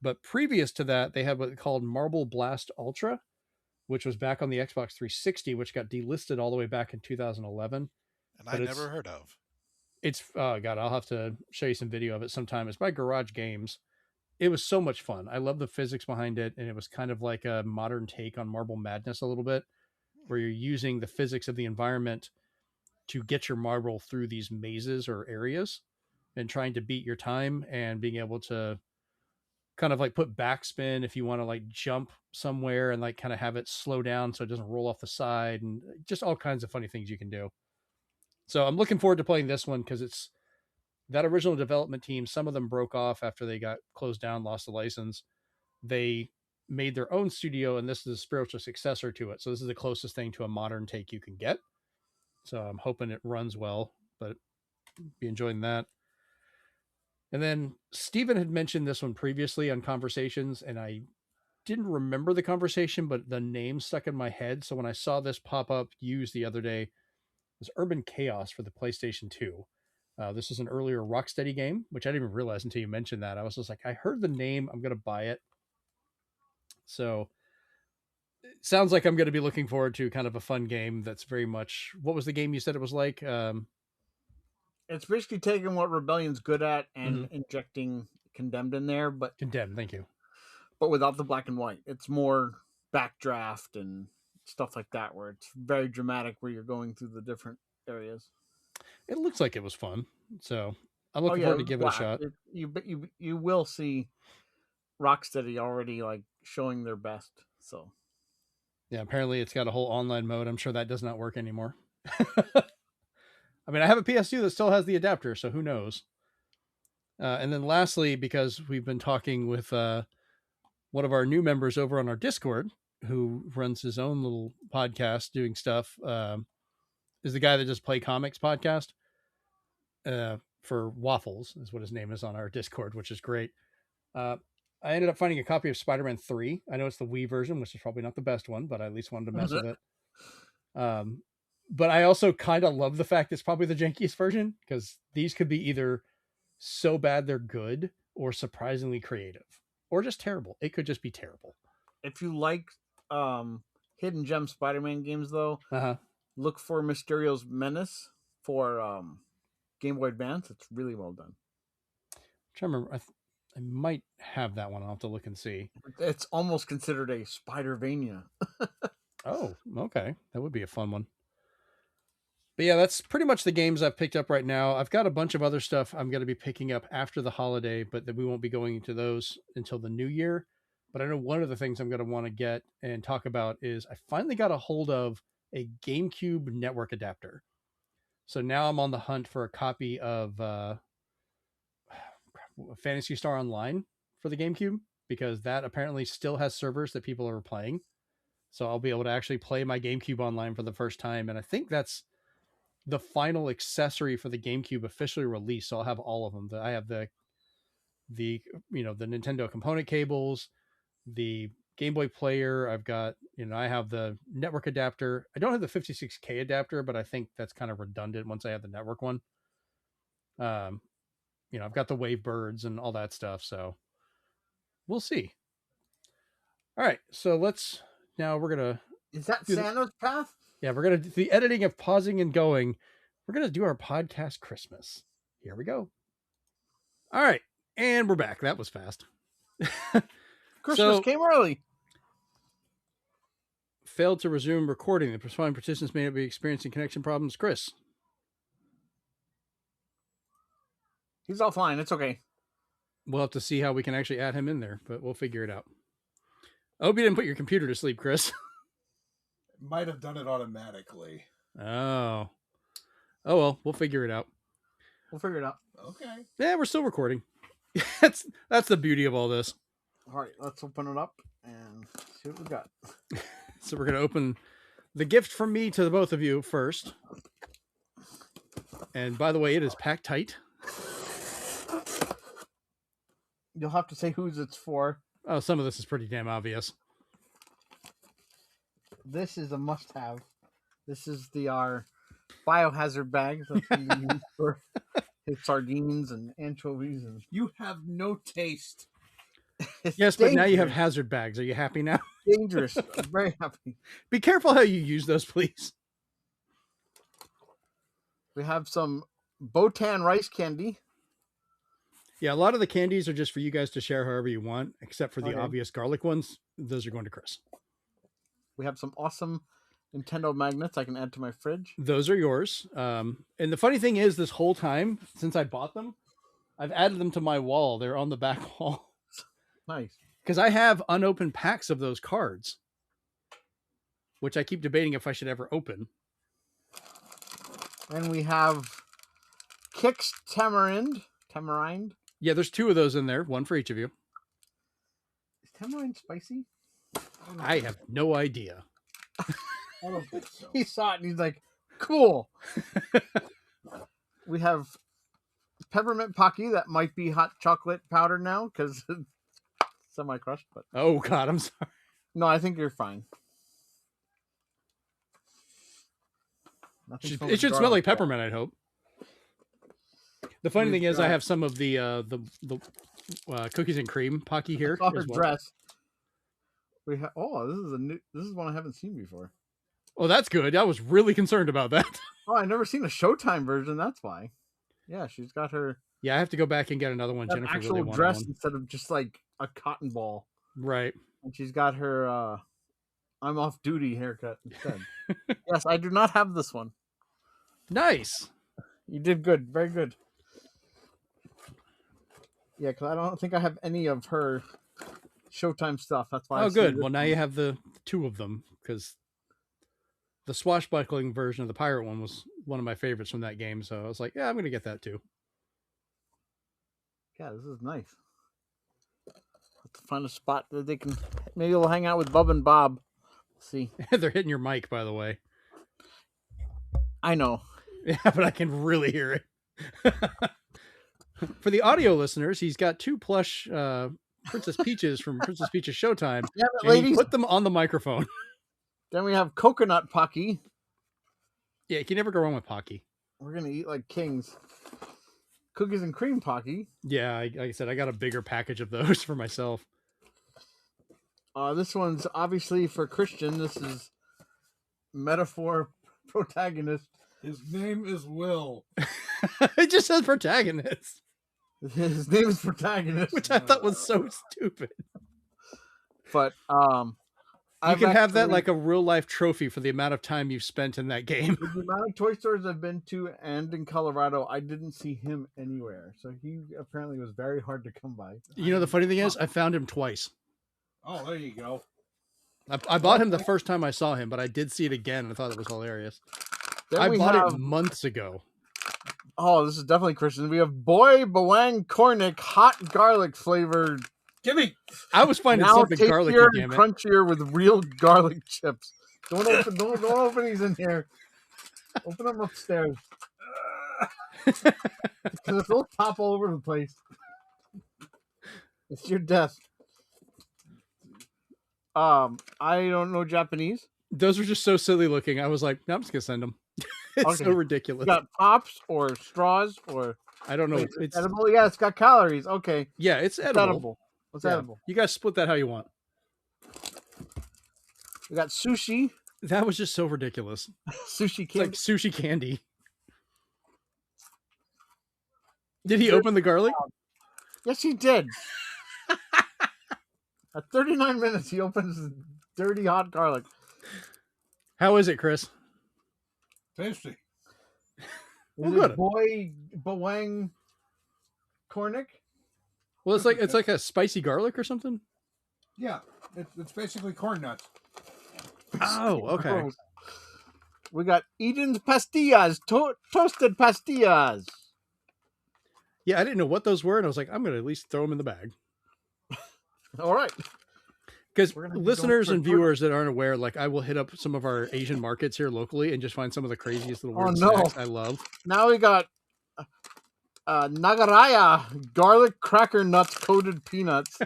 But previous to that, they had what they called Marble Blast Ultra, which was back on the Xbox 360, which got delisted all the way back in 2011. And I But never heard of. it's oh god, I'll have to show you some video of it sometime. It's by Garage Games. It was so much fun. I love the physics behind it, and it was kind of like a modern take on Marble Madness a little bit, where you're using the physics of the environment to get your marble through these mazes or areas and trying to beat your time and being able to kind of like put backspin if you want to like jump somewhere and like kind of have it slow down so it doesn't roll off the side, and just all kinds of funny things you can do. So I'm looking forward to playing this one because it's that original development team. Some of them broke off after they got closed down, lost the license. They made their own studio, and this is a spiritual successor to it. So this is the closest thing to a modern take you can get. So I'm hoping it runs well, but be enjoying that. And then Steven had mentioned this one previously on Conversations, and I didn't remember the conversation, but the name stuck in my head. So when I saw this pop up used the other day, it was Urban Chaos for the PlayStation 2. This is an earlier Rocksteady game, which I didn't even realize until you mentioned that. I was just like, I heard the name, I'm going to buy it. So it sounds like I'm going to be looking forward to kind of a fun game that's very much, what was the game you said it was like? It's basically taking what Rebellion's good at and injecting Condemned in there, but Condemned, thank you. But without the black and white. It's more backdraft and stuff like that, where it's very dramatic, where you're going through the different areas. It looks like it was fun, so I'm looking forward to give it a shot. You will see Rocksteady already like showing their best. So yeah, apparently it's got a whole online mode. I'm sure that does not work anymore. I mean, I have a PS2 that still has the adapter, so who knows? And then lastly, because we've been talking with one of our new members over on our Discord, who runs his own little podcast doing stuff, is the guy that does Play Comics podcast for Waffles, is what his name is on our Discord, which is great. I ended up finding a copy of Spider-Man 3. I know it's the Wii version, which is probably not the best one, but I at least wanted to mess with it. But I also kind of love the fact it's probably the jankiest version, because these could be either so bad they're good or surprisingly creative or just terrible. It could just be terrible. If you like Hidden Gem Spider-Man games, though, look for Mysterio's Menace for Game Boy Advance. It's really well done. I'm trying to remember. I might have that one. I'll have to look and see. It's almost considered a Spider-Vania. Oh, okay. That would be a fun one. But yeah, that's pretty much the games I've picked up right now. I've got a bunch of other stuff I'm going to be picking up after the holiday, but then we won't be going into those until the new year. But I know one of the things I'm going to want to get and talk about is I finally got a hold of a GameCube network adapter. So now I'm on the hunt for a copy of Phantasy Star Online for the GameCube, because that apparently still has servers that people are playing. So I'll be able to actually play my GameCube online for the first time. And I think that's the final accessory for the GameCube officially released. So I'll have all of them. I have the Nintendo component cables, the Game Boy player. I've got, I have the network adapter. I don't have the 56K adapter, but I think that's kind of redundant once I have the network one. I've got the Wavebirds and all that stuff. So we'll see. All right. So we're going to. Is that Santa's Path? Yeah, we're going to do the editing of pausing and going. We're going to do our podcast Christmas. Here we go. All right. And we're back. That was fast. Christmas came early. Failed to resume recording. The responding participants may be experiencing connection problems. Chris. He's offline. It's okay. We'll have to see how we can actually add him in there, but we'll figure it out. I hope you didn't put your computer to sleep, Chris. Might have done it automatically. Oh. Oh, well, we'll figure it out. Okay. Yeah, we're still recording. That's the beauty of all this. All right, let's open it up and see what we got. So we're going to open the gift from me to the both of you first. And by the way, it is packed tight. You'll have to say whose it's for. Oh, some of this is pretty damn obvious. This is a must-have. This is our biohazard bags that can be used for his sardines and anchovies. And You have no taste. it's Yes, but now you have dangerous. hazard bags. Are you happy now? Dangerous. I'm very happy. Be careful how you use those, please. We have some Botan rice candy. Yeah, a lot of the candies are just for you guys to share however you want, except for the Okay. obvious garlic ones. Those are going to Chris. We have some awesome Nintendo magnets I can add to my fridge. Those are yours. And the funny thing is, this whole time since I bought them, I've added them to my wall. They're on the back wall Nice. because I have unopened packs of those cards, which I keep debating if I should ever open. And we have Kix Tamarind. Yeah, there's 2 of those in there, one for each of you. Is tamarind spicy? I have no idea. I don't think so. He saw it and he's like, cool. We have peppermint Pocky that might be hot chocolate powder now because it's semi-crushed. But Oh God, I'm sorry. no, I think you're fine. Nothing smells It should smell garlic. like peppermint, I'd hope. The funny thing is, I have some of the cookies and cream Pocky here. Saw her as well. dress. We have. Oh, this is one I haven't seen before. Oh, that's good. I was really concerned about that. Oh, I've never seen a Showtime version. That's why. Yeah, she's got her Yeah, I have to go back and get another one. an Jennifer actual really wanted dress one. instead of just like a cotton ball. Right. And she's got her I'm off duty haircut instead. Yes, I do not have this one. Nice. You did good. Very good. Yeah, because I don't think I have any of her Showtime stuff. That's why. Oh, I've good. seen this Well, now one. you have the 2 of them because the swashbuckling version of the pirate one was one of my favorites from that game. So I was like, yeah, I'm going to get that too. Yeah, this is nice. Have to find a spot that they can. Maybe we'll hang out with Bub and Bob. See, They're hitting your mic, by the way. I know. Yeah, but I can really hear it. For the audio listeners, he's got 2 plush Princess Peaches from Princess Peaches Showtime. Yeah, And he ladies. put them on the microphone. Then we have coconut Pocky. Yeah, you can never go wrong with Pocky. We're gonna eat like kings. Cookies and cream Pocky. Yeah, like I said, I got a bigger package of those for myself. This one's obviously for Christian. This is metaphor protagonist. His name is Will. It just says protagonist, His name is protagonist. which I thought was so stupid. But You can have that like a real life trophy for the amount of time you've spent in that game. with the amount of toy stores I've been to and in Colorado, I didn't see him anywhere. So he apparently was very hard to come by. You know, the funny thing is, I found him twice. Oh, there you go. I bought him the first time I saw him, but I did see it again and I thought it was hilarious. Then I we bought have, it months ago. oh, this is definitely Christian. We have Boy Bawang Cornick hot garlic flavored. Gimme. I was finding Now something garlicky, tastier damn and it. crunchier with real garlic chips. Don't open these in here. Open them upstairs. Because they'll pop all over the place. It's your death. I don't know Japanese. Those were just so silly looking. I was like, no, I'm just gonna send them. It's Okay. so You ridiculous. got pops or straws or I don't know. wait, It's edible. Yeah, it's got calories. Okay, yeah, it's it's edible. edible. It's Yeah. edible. You guys split that how you want. We got sushi. That was just so ridiculous. Sushi It's like candy. sushi candy. Did he open the garlic? Yes, he did. At 39 minutes, he opens dirty hot garlic. How is it, Chris? Tasty. Is Well, it good. Boy Bawang Cornick? Well, it's like a spicy garlic or something. Yeah, it's basically corn nuts. Oh, okay. Gross. We got Eden's pastillas, toasted pastillas. Yeah, I didn't know what those were, and I was like, I'm gonna at least throw them in the bag. All right. Because We're gonna be going listeners for and a tour. viewers that aren't aware, like I will hit up some of our Asian markets here locally and just find some of the craziest little weird no. snacks I love. Now we got Nagaraya garlic cracker nuts coated peanuts.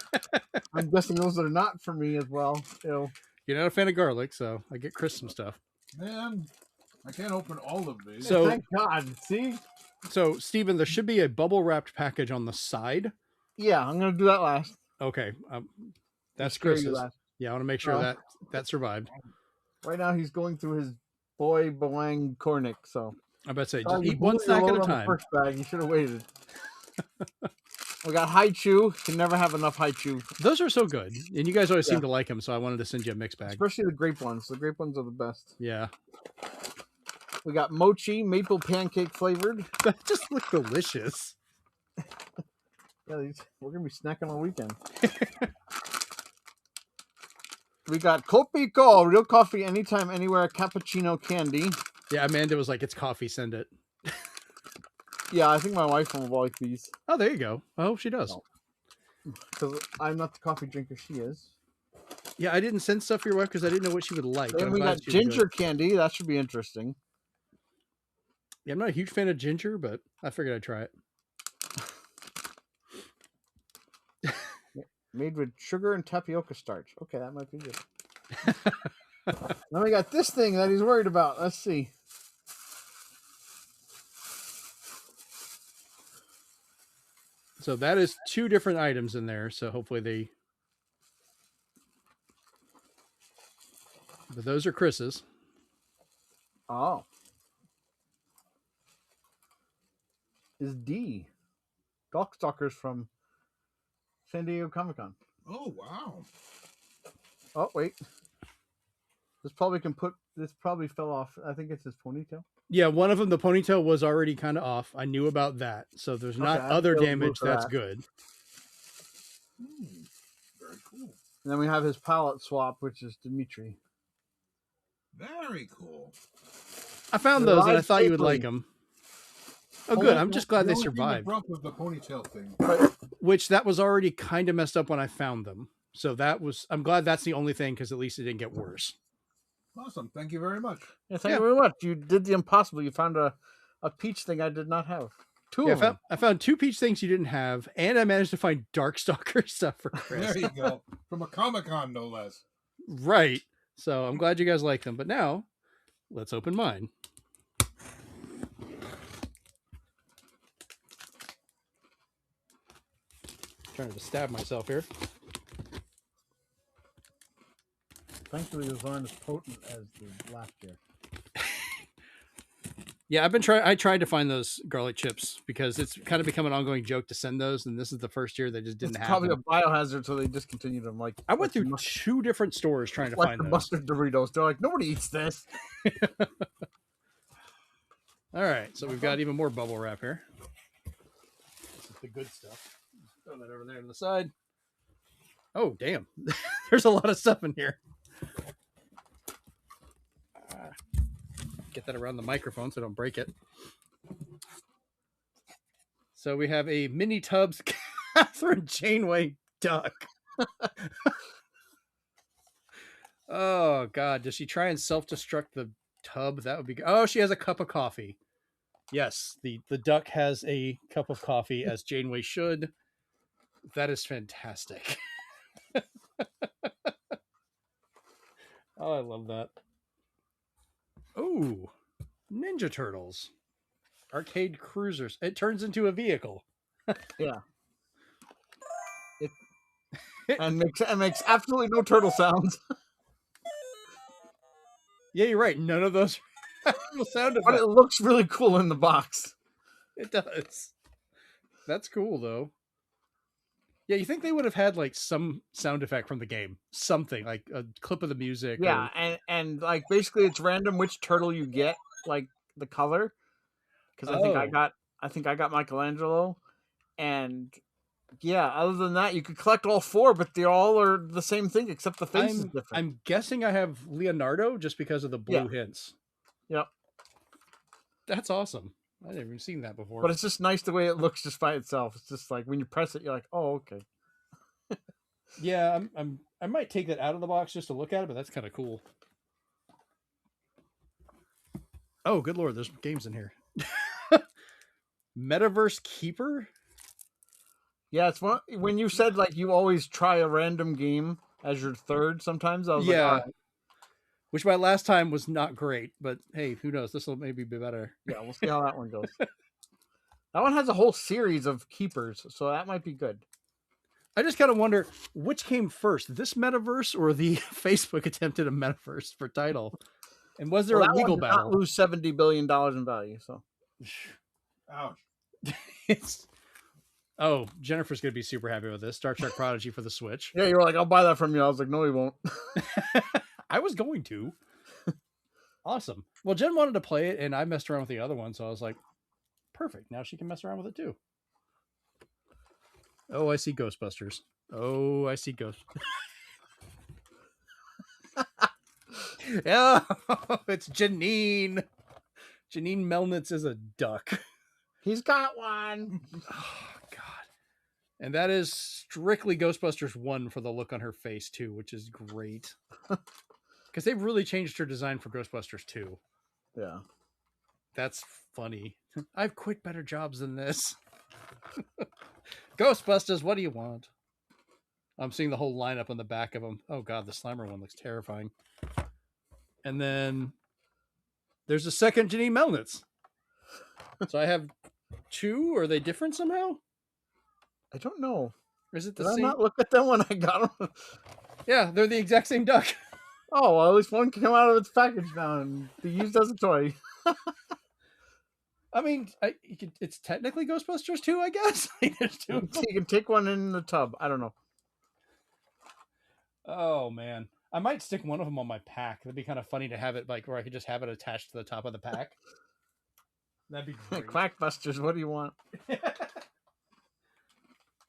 I'm guessing those are not for me as well. Ew. You're not a fan of garlic, so I get Chris some stuff. Man, I can't open all of these. So- thank God. See? So, Steven, there should be a bubble wrapped package on the side. Yeah, I'm gonna do that last. Okay. That's Scare you Chris's. last. Yeah, I want to make sure Oh. that survived. Right now, he's going through his boy Boang Cornick. So I bet say oh, just you eat one blew your snack at load a on the time. First bag. You should have waited. We got Haichu. Can never have enough Haichu, Those are so good, and you guys always Yeah. seem to like them, so I wanted to send you a mixed bag. especially the grape ones. The grape ones are the best. Yeah, We got mochi, maple pancake flavored. that just look delicious. Yeah, we're gonna be snacking all weekend. We got Kopiko, real coffee anytime, anywhere, cappuccino candy. Yeah, Amanda was like, "It's coffee, send it." Yeah, I think my wife will like these Oh, there you go. I hope she does. No. because I'm not the coffee drinker. She is. Yeah, I didn't send stuff for your wife because I didn't know what she would like. but Then I'm we glad got she would enjoy ginger it. candy. That should be interesting. Yeah, I'm not a huge fan of ginger, but I figured I'd try it. Made with sugar and tapioca starch. Okay, that might be good. Then we got this thing that he's worried about. Let's see. So that is 2 different items in there. So hopefully they. But those are Chris's. Oh. Is D. Darkstalkers from San Diego Comic Con. Oh wow! Oh, wait. This probably fell off. I think it's his ponytail. Yeah, one of them, the ponytail was already kind of off. I knew about that. So there's not Okay, I other feel damage. for That's that. good. Very cool. And then we have his palette swap, which is Dimitri. Very cool. I found They those and I arrived thought you would safely. like them. Oh, good. I'm just glad The they only thing that survived. broke was the ponytail thing. Which that was already kind of messed up when I found them. So I'm glad that's the only thing because at least it didn't get worse. Awesome. Thank you very much. Yeah, thank Yeah. you very much. You did the impossible. You found a peach thing I did not have. Two Yeah, of them. I found 2 peach things you didn't have, and I managed to find Darkstalker stuff for Chris. There you go. From a Comic-Con, no less. Right. So I'm glad you guys like them. But now, let's open mine. Trying to stab myself here. Thankfully, those aren't as potent as the last year. Yeah, I tried to find those garlic chips because it's kind of become an ongoing joke to send those, and this is the first year they just didn't It's have probably them. a biohazard, so they discontinued them. Like I went like the through mus- 2 different stores trying to like find the those. mustard Doritos. They're like, nobody eats this. All right, so we've got even more bubble wrap here. This is the good stuff. Throw that over there on the side. Oh, damn. There's a lot of stuff in here. Get that around the microphone so I don't break it. So we have a Mini Tubs Catherine Janeway duck. Oh, God. Does she try and self-destruct the tub? That would be good. Oh, she has a cup of coffee. Yes, the duck has a cup of coffee, as Janeway should. That is fantastic. Oh, I love that. Oh, Ninja Turtles. Arcade cruisers. It turns into a vehicle. Yeah. And makes absolutely no turtle sounds. Yeah, you're right. None of those will sound But effects. it looks really cool in the box. It does. That's cool, though. Yeah, you think they would have had like some sound effect from the game, something like a clip of the music. Yeah, or... and like basically it's random which turtle you get, like the color. Because I think I got Michelangelo, and yeah. Other than that, you could collect all 4, but they all are the same thing except the face is different. I'm guessing I have Leonardo just because of the blue hints. Yep. That's awesome. I've never even seen that before. But it's just nice the way it looks just by itself. It's just like when you press it, you're like, oh, okay. Yeah, I might take that out of the box just to look at it, but that's kind of cool. Oh, good lord, there's games in here. Metaverse Keeper? Yeah, it's when you said like you always try a random game as your third. Sometimes I was like, all right. which my last time was not great, but hey, who knows? This will maybe be better. Yeah, we'll see how that one goes. That one has a whole series of keepers, so that might be good. I just kind of wonder which came first, this metaverse or the Facebook attempt at a metaverse for title, and was there Well, a that one legal did battle? not lose $70 billion in value. So, Ouch. It's oh, Jennifer's gonna be super happy with this Star Trek Prodigy for the Switch. yeah, you were like, "I'll buy that from you." I was like, "No, you won't." I was going to. Awesome. Well, Jen wanted to play it, and I messed around with the other one, so I was like, perfect. Now she can mess around with it too. Oh, I see Ghostbusters. Oh, I see Ghost. Yeah, it's Janine. Janine Melnitz is a duck. He's got one. Oh, God. And that is strictly Ghostbusters 1 for the look on her face, too, which is great. Because they've really changed her design for Ghostbusters 2. Yeah. That's funny. I've quit better jobs than this. Ghostbusters, what do you want? I'm seeing the whole lineup on the back of them. Oh, God, the Slimer one looks terrifying. And then there's a second Janine Melnitz. So I have two. Are they different somehow? I don't know. Or is it the Did I same? not look at them when I got them? Yeah, they're the exact same duck. Oh, well, at least one came out of its package now and be used as a toy. I mean, it's technically Ghostbusters 2, I guess. There's two of them. You can take one in the tub. I don't know. Oh, man. I might stick one of them on my pack. That'd be kind of funny to have it like where I could just have it attached to the top of the pack. That'd be great. Quackbusters, what do you want?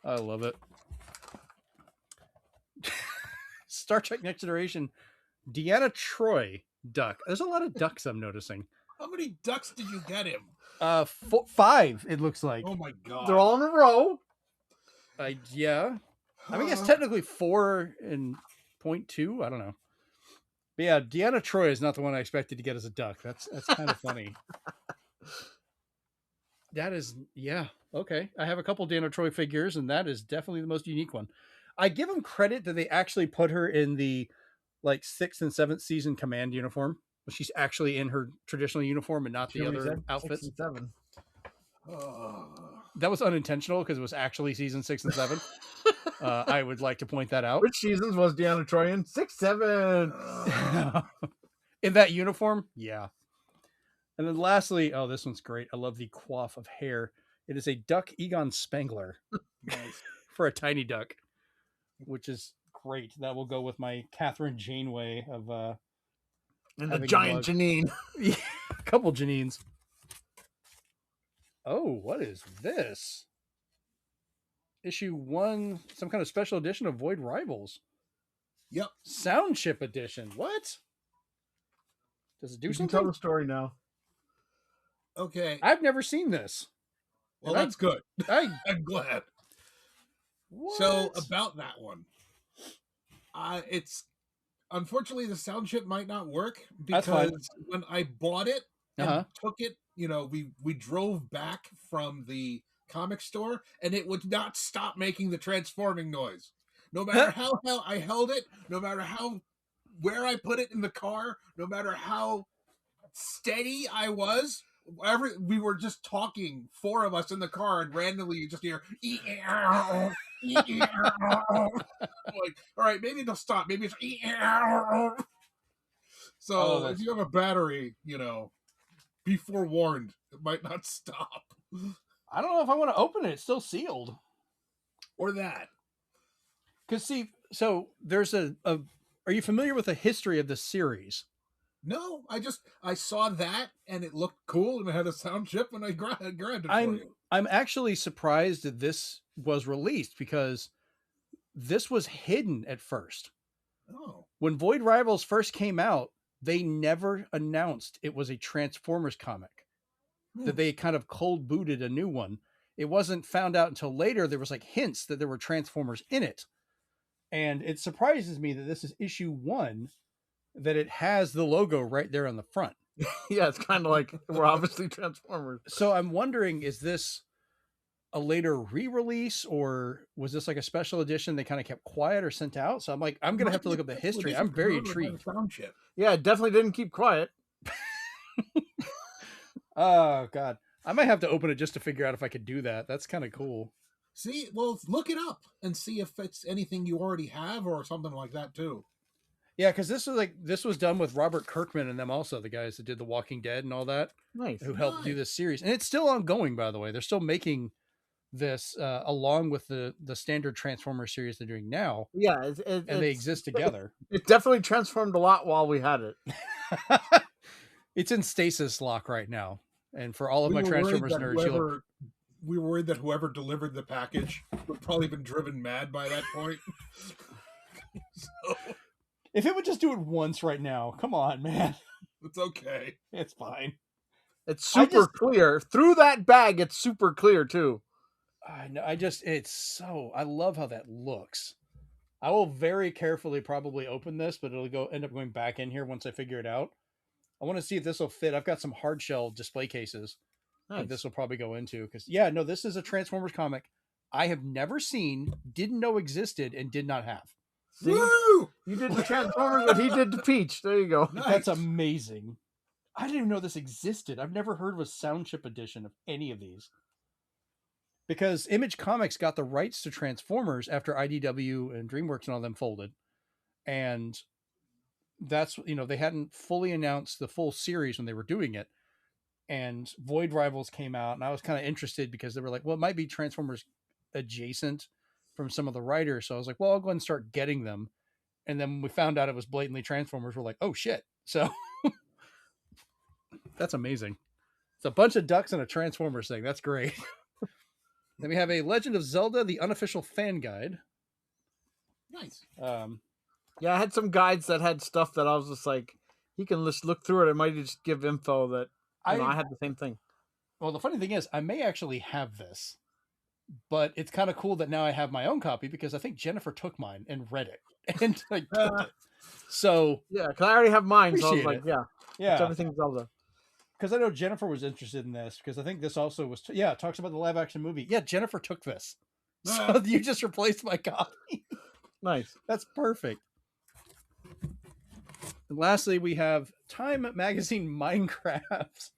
I love it. Star Trek Next Generation, Deanna Troi duck. There's a lot of ducks I'm noticing. How many ducks did you get him? 5, it looks like. Oh my god. They're all in a row. Yeah. I mean, I guess technically 4 and 0.2. I don't know. But yeah, Deanna Troi is not the one I expected to get as a duck. That's kind of funny. That is, yeah, okay. I have a couple Deanna Troi figures, and that is definitely the most unique one. I give them credit that they actually put her in the like 6th and 7th season command uniform. She's actually in her traditional uniform and not the other outfits. 6 and 7. That was unintentional because it was actually season 6 and 7. I would like to point that out. Which seasons was Deanna Troi in? 6, 7. In that uniform? Yeah. And then lastly, oh, this one's great. I love the coif of hair. It is a duck Egon Spengler for a tiny duck, which is great. That will go with my Catherine Janeway of and the giant Janine. Yeah, a couple Janines. Oh, what is this? Issue 1, some kind of special edition of Void Rivals. Yep. Sound chip edition. What? Does it do You something? can tell the story now. Okay. I've never seen this. Well, that's good. I'm glad. What? So about that one, it's unfortunately the sound chip might not work because when I bought it and took it, we drove back from the comic store and it would not stop making the transforming noise. No matter how I held it, no matter where I put it in the car, no matter how steady I was. We were just talking, 4 of us in the car, and randomly you just hear like, all right, maybe it'll stop. Maybe it's so if you have a battery, be forewarned. It might not stop. I don't know if I want to open it. It's still sealed. Or that. Because see, so there's a. Are you familiar with the history of the series? No, I saw that and it looked cool and it had a sound chip and I grabbed it for you. I'm actually surprised that this was released because this was hidden at first. Oh. When Void Rivals first came out, they never announced it was a Transformers comic. That they kind of cold booted a new one. It wasn't found out until later. There was like hints that there were Transformers in it. And it surprises me that this is issue 1, that it has the logo right there on the front. Yeah, it's kind of like we're obviously Transformers. So I'm wondering, is this a later re-release, or was this like a special edition they kind of kept quiet or sent out? So I'm like, I'm gonna have to look up the history. I'm very intrigued. Yeah, it definitely didn't keep quiet. Oh God, I might have to open it just to figure out if I could do that. That's kind of cool. See, well, look it up and see if it's anything you already have or something like that too. Yeah, because this was done with Robert Kirkman and them also, the guys that did The Walking Dead and all that. Nice. Who helped do this series. And it's still ongoing, by the way. They're still making this along with the standard Transformers series they're doing now. Yeah, and they exist together. It definitely transformed a lot while we had it. It's in stasis lock right now. And for all of my Transformers nerds, we were worried that whoever delivered the package would probably been driven mad by that point. So, if it would just do it once right now, come on, man. It's okay. It's fine. It's super clear. Through that bag, it's super clear too. I love how that looks. I will very carefully probably open this, but it'll end up going back in here once I figure it out. I want to see if this will fit. I've got some hard shell display cases that this will probably go into. Because, this is a Transformers comic I have never seen, didn't know existed, and did not have. See? Woo! You did the Transformers, but he did the Peach. There you go. Nice. That's amazing. I didn't even know this existed. I've never heard of a sound chip edition of any of these. Because Image Comics got the rights to Transformers after IDW and DreamWorks and all them folded. And that's, they hadn't fully announced the full series when they were doing it. And Void Rivals came out, and I was kind of interested because they were like, well, it might be Transformers adjacent from some of the writers. So I was like, well, I'll go ahead and start getting them. And then when we found out it was blatantly Transformers, we're like, oh shit. So that's amazing. It's a bunch of ducks and a Transformers thing. That's great. Then we have a Legend of Zelda, the unofficial fan guide. Nice. Yeah, I had some guides that had stuff that I was just like, you can just look through it. It might just give info that I had the same thing. Well, the funny thing is, I may actually have this, but it's kind of cool that now I have my own copy because I think Jennifer took mine and read it and like kept it. So yeah, because I already have mine, so I was like, yeah, it's everything Zelda. Because I know Jennifer was interested in this because I think this also was it talks about the live action movie. Yeah, Jennifer took this, so you just replaced my copy. Nice, that's perfect. And lastly, we have Time Magazine Minecraft.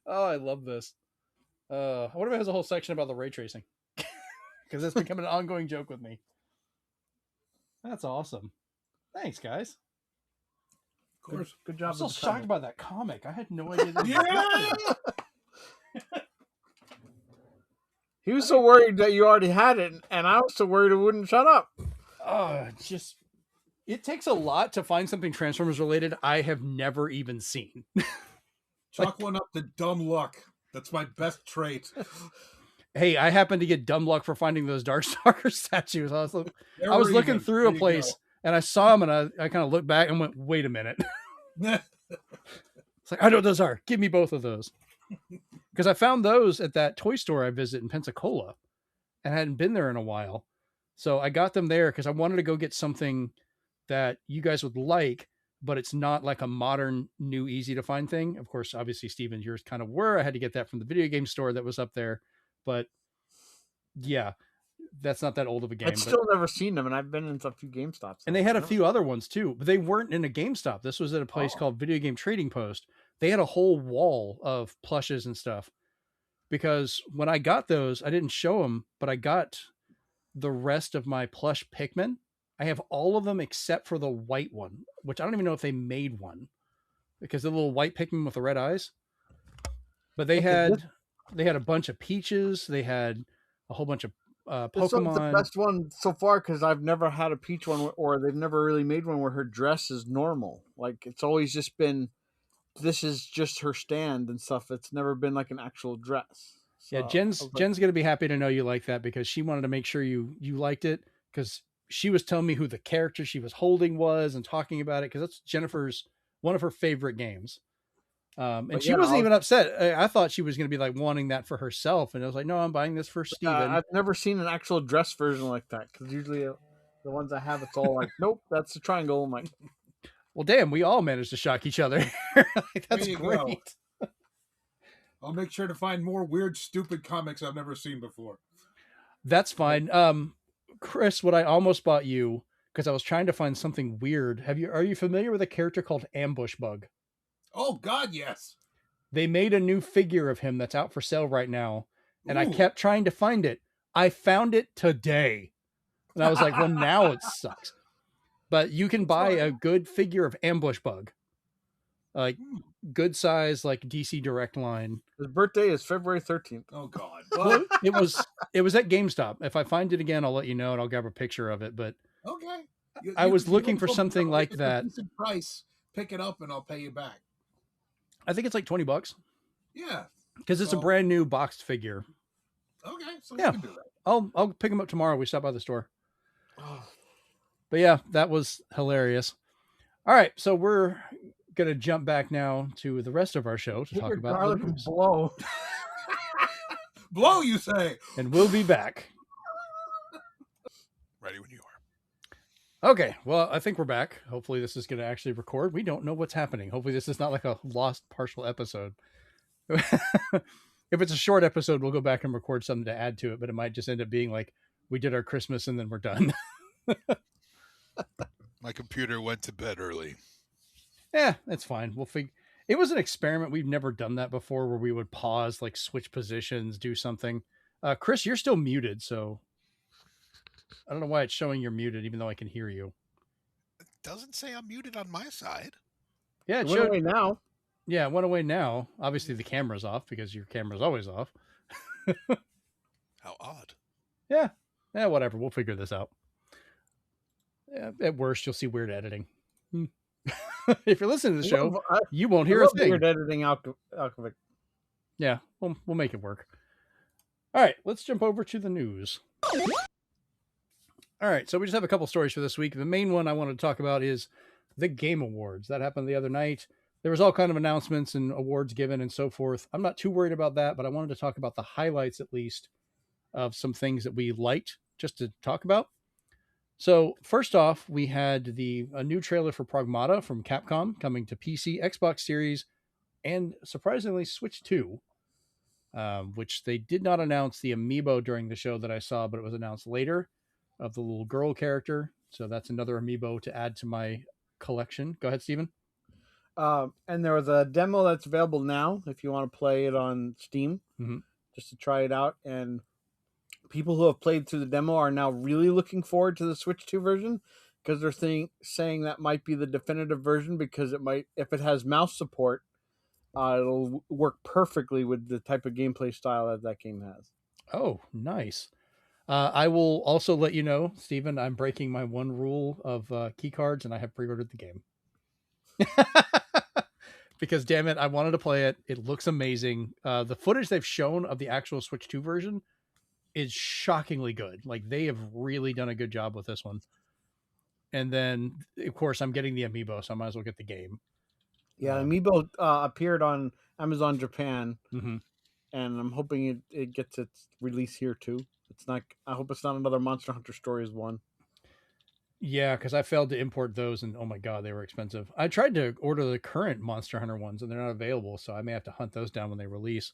Oh, I love this. I wonder if it has a whole section about the ray tracing because that's become an ongoing joke with me. That's awesome. Thanks, guys. Of course. Good job. I'm still shocked by that comic. I had no idea. That He was so worried that you already had it, and I was so worried it wouldn't shut up. It takes a lot to find something Transformers related I have never even seen. Chalk one up to dumb luck. That's my best trait. Hey, I happened to get dumb luck for finding those Darkstalker statues. I was looking through a place and I saw them, and I kind of looked back and went, wait a minute. It's like, I know what those are. Give me both of those. Because I found those at that toy store I visit in Pensacola and I hadn't been there in a while. So I got them there because I wanted to go get something that you guys would like, but it's not like a modern, new, easy to find thing. Of course, obviously, Steven, yours kind of were. I had to get that from the video game store that was up there. But yeah, that's not that old of a game. I've still never seen them, and I've been in a few GameStops. And they had a few other ones too, but they weren't in a GameStop. This was at a place called Video Game Trading Post. They had a whole wall of plushes and stuff. Because when I got those, I didn't show them, but I got the rest of my plush Pikmin. I have all of them except for the white one, which I don't even know if they made one, because the little white Pikmin with the red eyes. But they had a bunch of Peaches. They had a whole bunch of Pokemon. This one's the best one so far because I've never had a Peach one, or they've never really made one where her dress is normal. Like, it's always just been, this is just her stand and stuff. It's never been like an actual dress. So yeah, Jen's going to be happy to know you like that because she wanted to make sure you liked it, because she was telling me who the character she was holding was and talking about it, because that's Jennifer's one of her favorite games. And she wasn't even upset. I thought she was going to be like wanting that for herself, and I was like, no, I'm buying this for Steven. I've never seen an actual dress version like that, because usually the ones I have, it's all like, nope, that's a triangle. I'm like, well, damn, we all managed to shock each other. Like, that's great. I'll make sure to find more weird, stupid comics I've never seen before. That's fine. Chris, what I almost bought you because I was trying to find something weird. Are you familiar with a character called Ambush Bug? Oh God, yes. They made a new figure of him that's out for sale right now, and Ooh. I kept trying to find it. I found it today. And I was like, well, now it sucks. But you can buy a good figure of Ambush Bug. Like good size, like DC Direct line. His birthday is February 13th. Oh God. Well, it was at GameStop. If I find it again, I'll let you know and I'll grab a picture of it. But okay. I was looking for something like that. Decent price. Pick it up and I'll pay you back. I think it's like $20. Yeah. Because it's a brand new boxed figure. Okay. So yeah. we can do that. I'll pick them up tomorrow. We stop by the store. But yeah, that was hilarious. All right, so we're gonna jump back now to the rest of our show to talk about garlic and blow. Blow, you say? And we'll be back. Ready when you are. Okay, well, I think we're back. Hopefully this is gonna actually record. We don't know what's happening. Hopefully this is not like a lost partial episode. If it's a short episode, we'll go back and record something to add to it, but it might just end up being like we did our Christmas and then we're done. My computer went to bed early. Yeah, it's fine. We'll figure. It was an experiment. We've never done that before where we would pause, like switch positions, do something. Chris, you're still muted, so I don't know why it's showing you're muted, even though I can hear you. It doesn't say I'm muted on my side. Yeah, it went away now. Yeah, it went away now. Obviously, the camera's off because your camera's always off. How odd. Yeah, whatever. We'll figure this out. Yeah, at worst, you'll see weird editing. If you're listening to the show, you won't hear a thing. Weird editing out of it. Yeah, we'll make it work. All right, let's jump over to the news. All right, so we just have a couple stories for this week. The main one I wanted to talk about is the Game Awards. That happened the other night. There was all kind of announcements and awards given and so forth. I'm not too worried about that, but I wanted to talk about the highlights, at least, of some things that we liked just to talk about. So first off, we had a new trailer for Pragmata from Capcom coming to PC, Xbox Series, and surprisingly Switch 2, which they did not announce the amiibo during the show that I saw, but it was announced later, of the little girl character. So that's another amiibo to add to my collection. Go ahead, Steven. And there was a demo that's available now if you want to play it on Steam, just to try it out. And people who have played through the demo are now really looking forward to the Switch 2 version because they're saying that might be the definitive version because it might, if it has mouse support, it'll work perfectly with the type of gameplay style that game has. Oh, nice. I will also let you know, Steven, I'm breaking my one rule of key cards, and I have pre-ordered the game. Because, damn it, I wanted to play it. It looks amazing. The footage they've shown of the actual Switch 2 version is shockingly good. Like, they have really done a good job with this one. And then, of course, I'm getting the amiibo, so I might as well get the game. Yeah, amiibo appeared on Amazon Japan, and I'm hoping it gets its release here too. It's not. I hope it's not another Monster Hunter Stories one. Yeah, because I failed to import those, and oh my god, they were expensive. I tried to order the current Monster Hunter ones, and they're not available, so I may have to hunt those down when they release.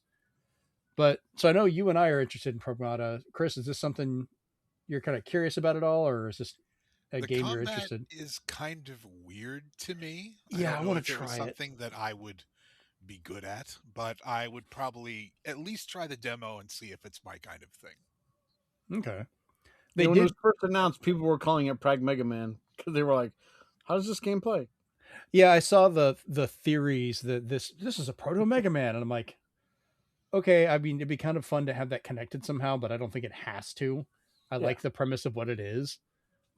But so I know you and I are interested in Pragmata. Chris, is this something you're kind of curious about at all, or is this a game you're interested? Is kind of weird to me. Yeah, I want to try something that I would be good at, but I would probably at least try the demo and see if it's my kind of thing. Okay. When it was first announced, people were calling it Prag Mega Man because they were like, "How does this game play?" Yeah, I saw the theories that this is a proto Mega Man, and I'm like, okay. I mean, it'd be kind of fun to have that connected somehow, but I don't think it has to. I like the premise of what it is.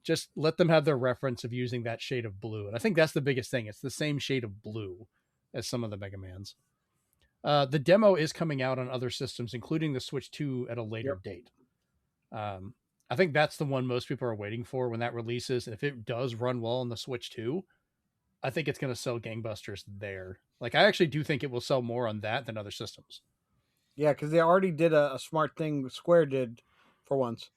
Just let them have their reference of using that shade of blue, and I think that's the biggest thing. It's the same shade of blue as some of the Mega Mans. The demo is coming out on other systems, including the Switch 2 at a later date. I think that's the one most people are waiting for when that releases. And if it does run well on the Switch 2, I think it's going to sell gangbusters there. Like, I actually do think it will sell more on that than other systems. Yeah, because they already did a smart thing Square did for once,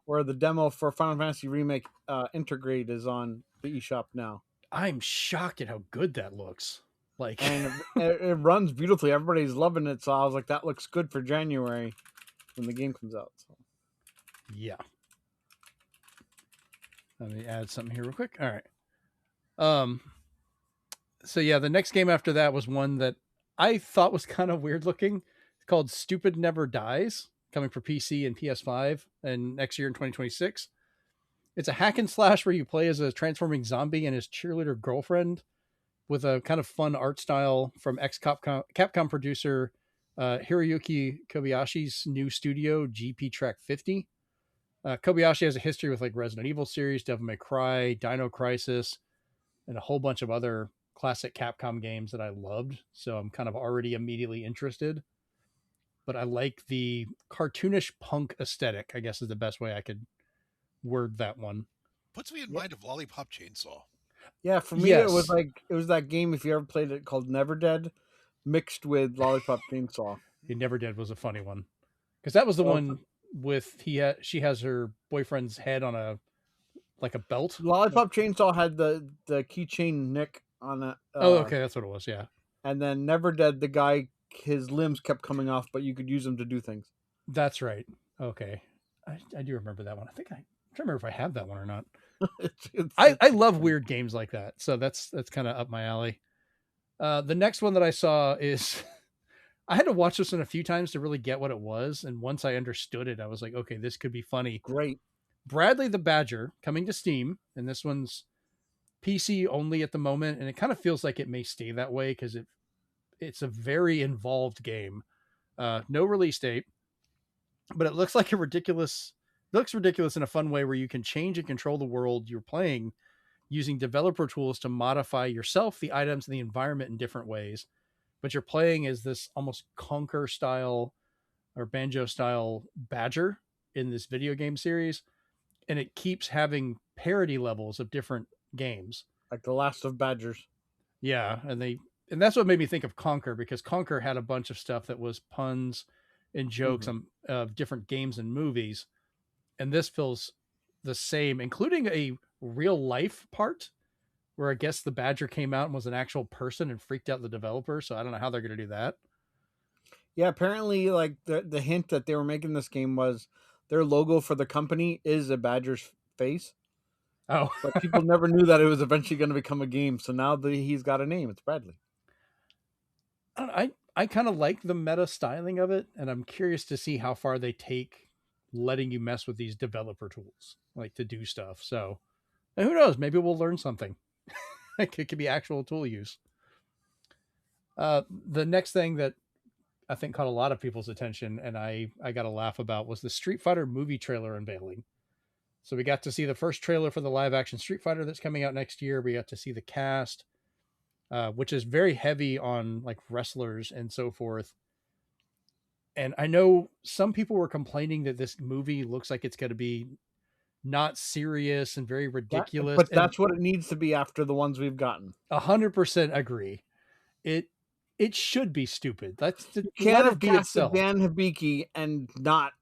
where the demo for Final Fantasy Remake Intergrade is on the eShop now. I'm shocked at how good that looks. Like, and it runs beautifully. Everybody's loving it, so I was like, that looks good for January when the game comes out. So. Yeah. Let me add something here real quick. All right. So yeah, the next game after that was one that I thought was kind of weird looking. It's called Stupid Never Dies, coming for PC and PS5 and next year in 2026. It's a hack and slash where you play as a transforming zombie and his cheerleader girlfriend with a kind of fun art style from Capcom producer Hiroyuki Kobayashi's new studio, GP Track 50. Kobayashi has a history with like Resident Evil series, Devil May Cry, Dino Crisis, and a whole bunch of other classic Capcom games that I loved. So I'm kind of already immediately interested. But I like the cartoonish punk aesthetic, I guess is the best way I could word that one. Puts me in mind of Lollipop Chainsaw. Yeah, for me, Yes. it was that game, if you ever played it, called Never Dead, mixed with Lollipop Chainsaw. He Never Dead was a funny one. Because that was the one with she has her boyfriend's head on a belt. Lollipop Chainsaw had the keychain Nick on it. Oh, okay, that's what it was. Yeah. And then Never Dead, the guy, his limbs kept coming off, but you could use them to do things. That's right. Okay, I do remember that one. I think I don't remember if I have that one or not. I love weird games like that, so that's kind of up my alley. The next one that I saw is I had to watch this one a few times to really get what it was, and once I understood it, I was like, okay, this could be funny. Great. Bradley the Badger coming to Steam, and this one's PC only at the moment, and it kind of feels like it may stay that way because it's a very involved game. No release date, but it looks like looks ridiculous in a fun way where you can change and control the world you're playing using developer tools to modify yourself, the items, and the environment in different ways. But you're playing as this almost Conquer style or Banjo style badger in this video game series, and it keeps having parody levels of different games, like The Last of Badgers. Yeah, and that's what made me think of Conquer, because Conquer had a bunch of stuff that was puns and jokes of different games and movies, and this feels the same, including a real life part where I guess the badger came out and was an actual person and freaked out the developer. So I don't know how they're going to do that. Yeah, apparently, like the hint that they were making this game was their logo for the company is a badger's face. Oh, but people never knew that it was eventually going to become a game. So now that he's got a name, it's Bradley. I kind of like the meta styling of it, and I'm curious to see how far they take letting you mess with these developer tools, like to do stuff. So who knows? Maybe we'll learn something. It could be actual tool use. The next thing that I think caught a lot of people's attention, and I got a laugh about, was the Street Fighter movie trailer unveiling. So we got to see the first trailer for the live action Street Fighter that's coming out next year. We got to see the cast, which is very heavy on like wrestlers and so forth. And I know some people were complaining that this movie looks like it's going to be not serious and very ridiculous. But that's what it needs to be after the ones we've gotten. 100% agree. It should be stupid. That's you can't have cast Dan Hibiki and not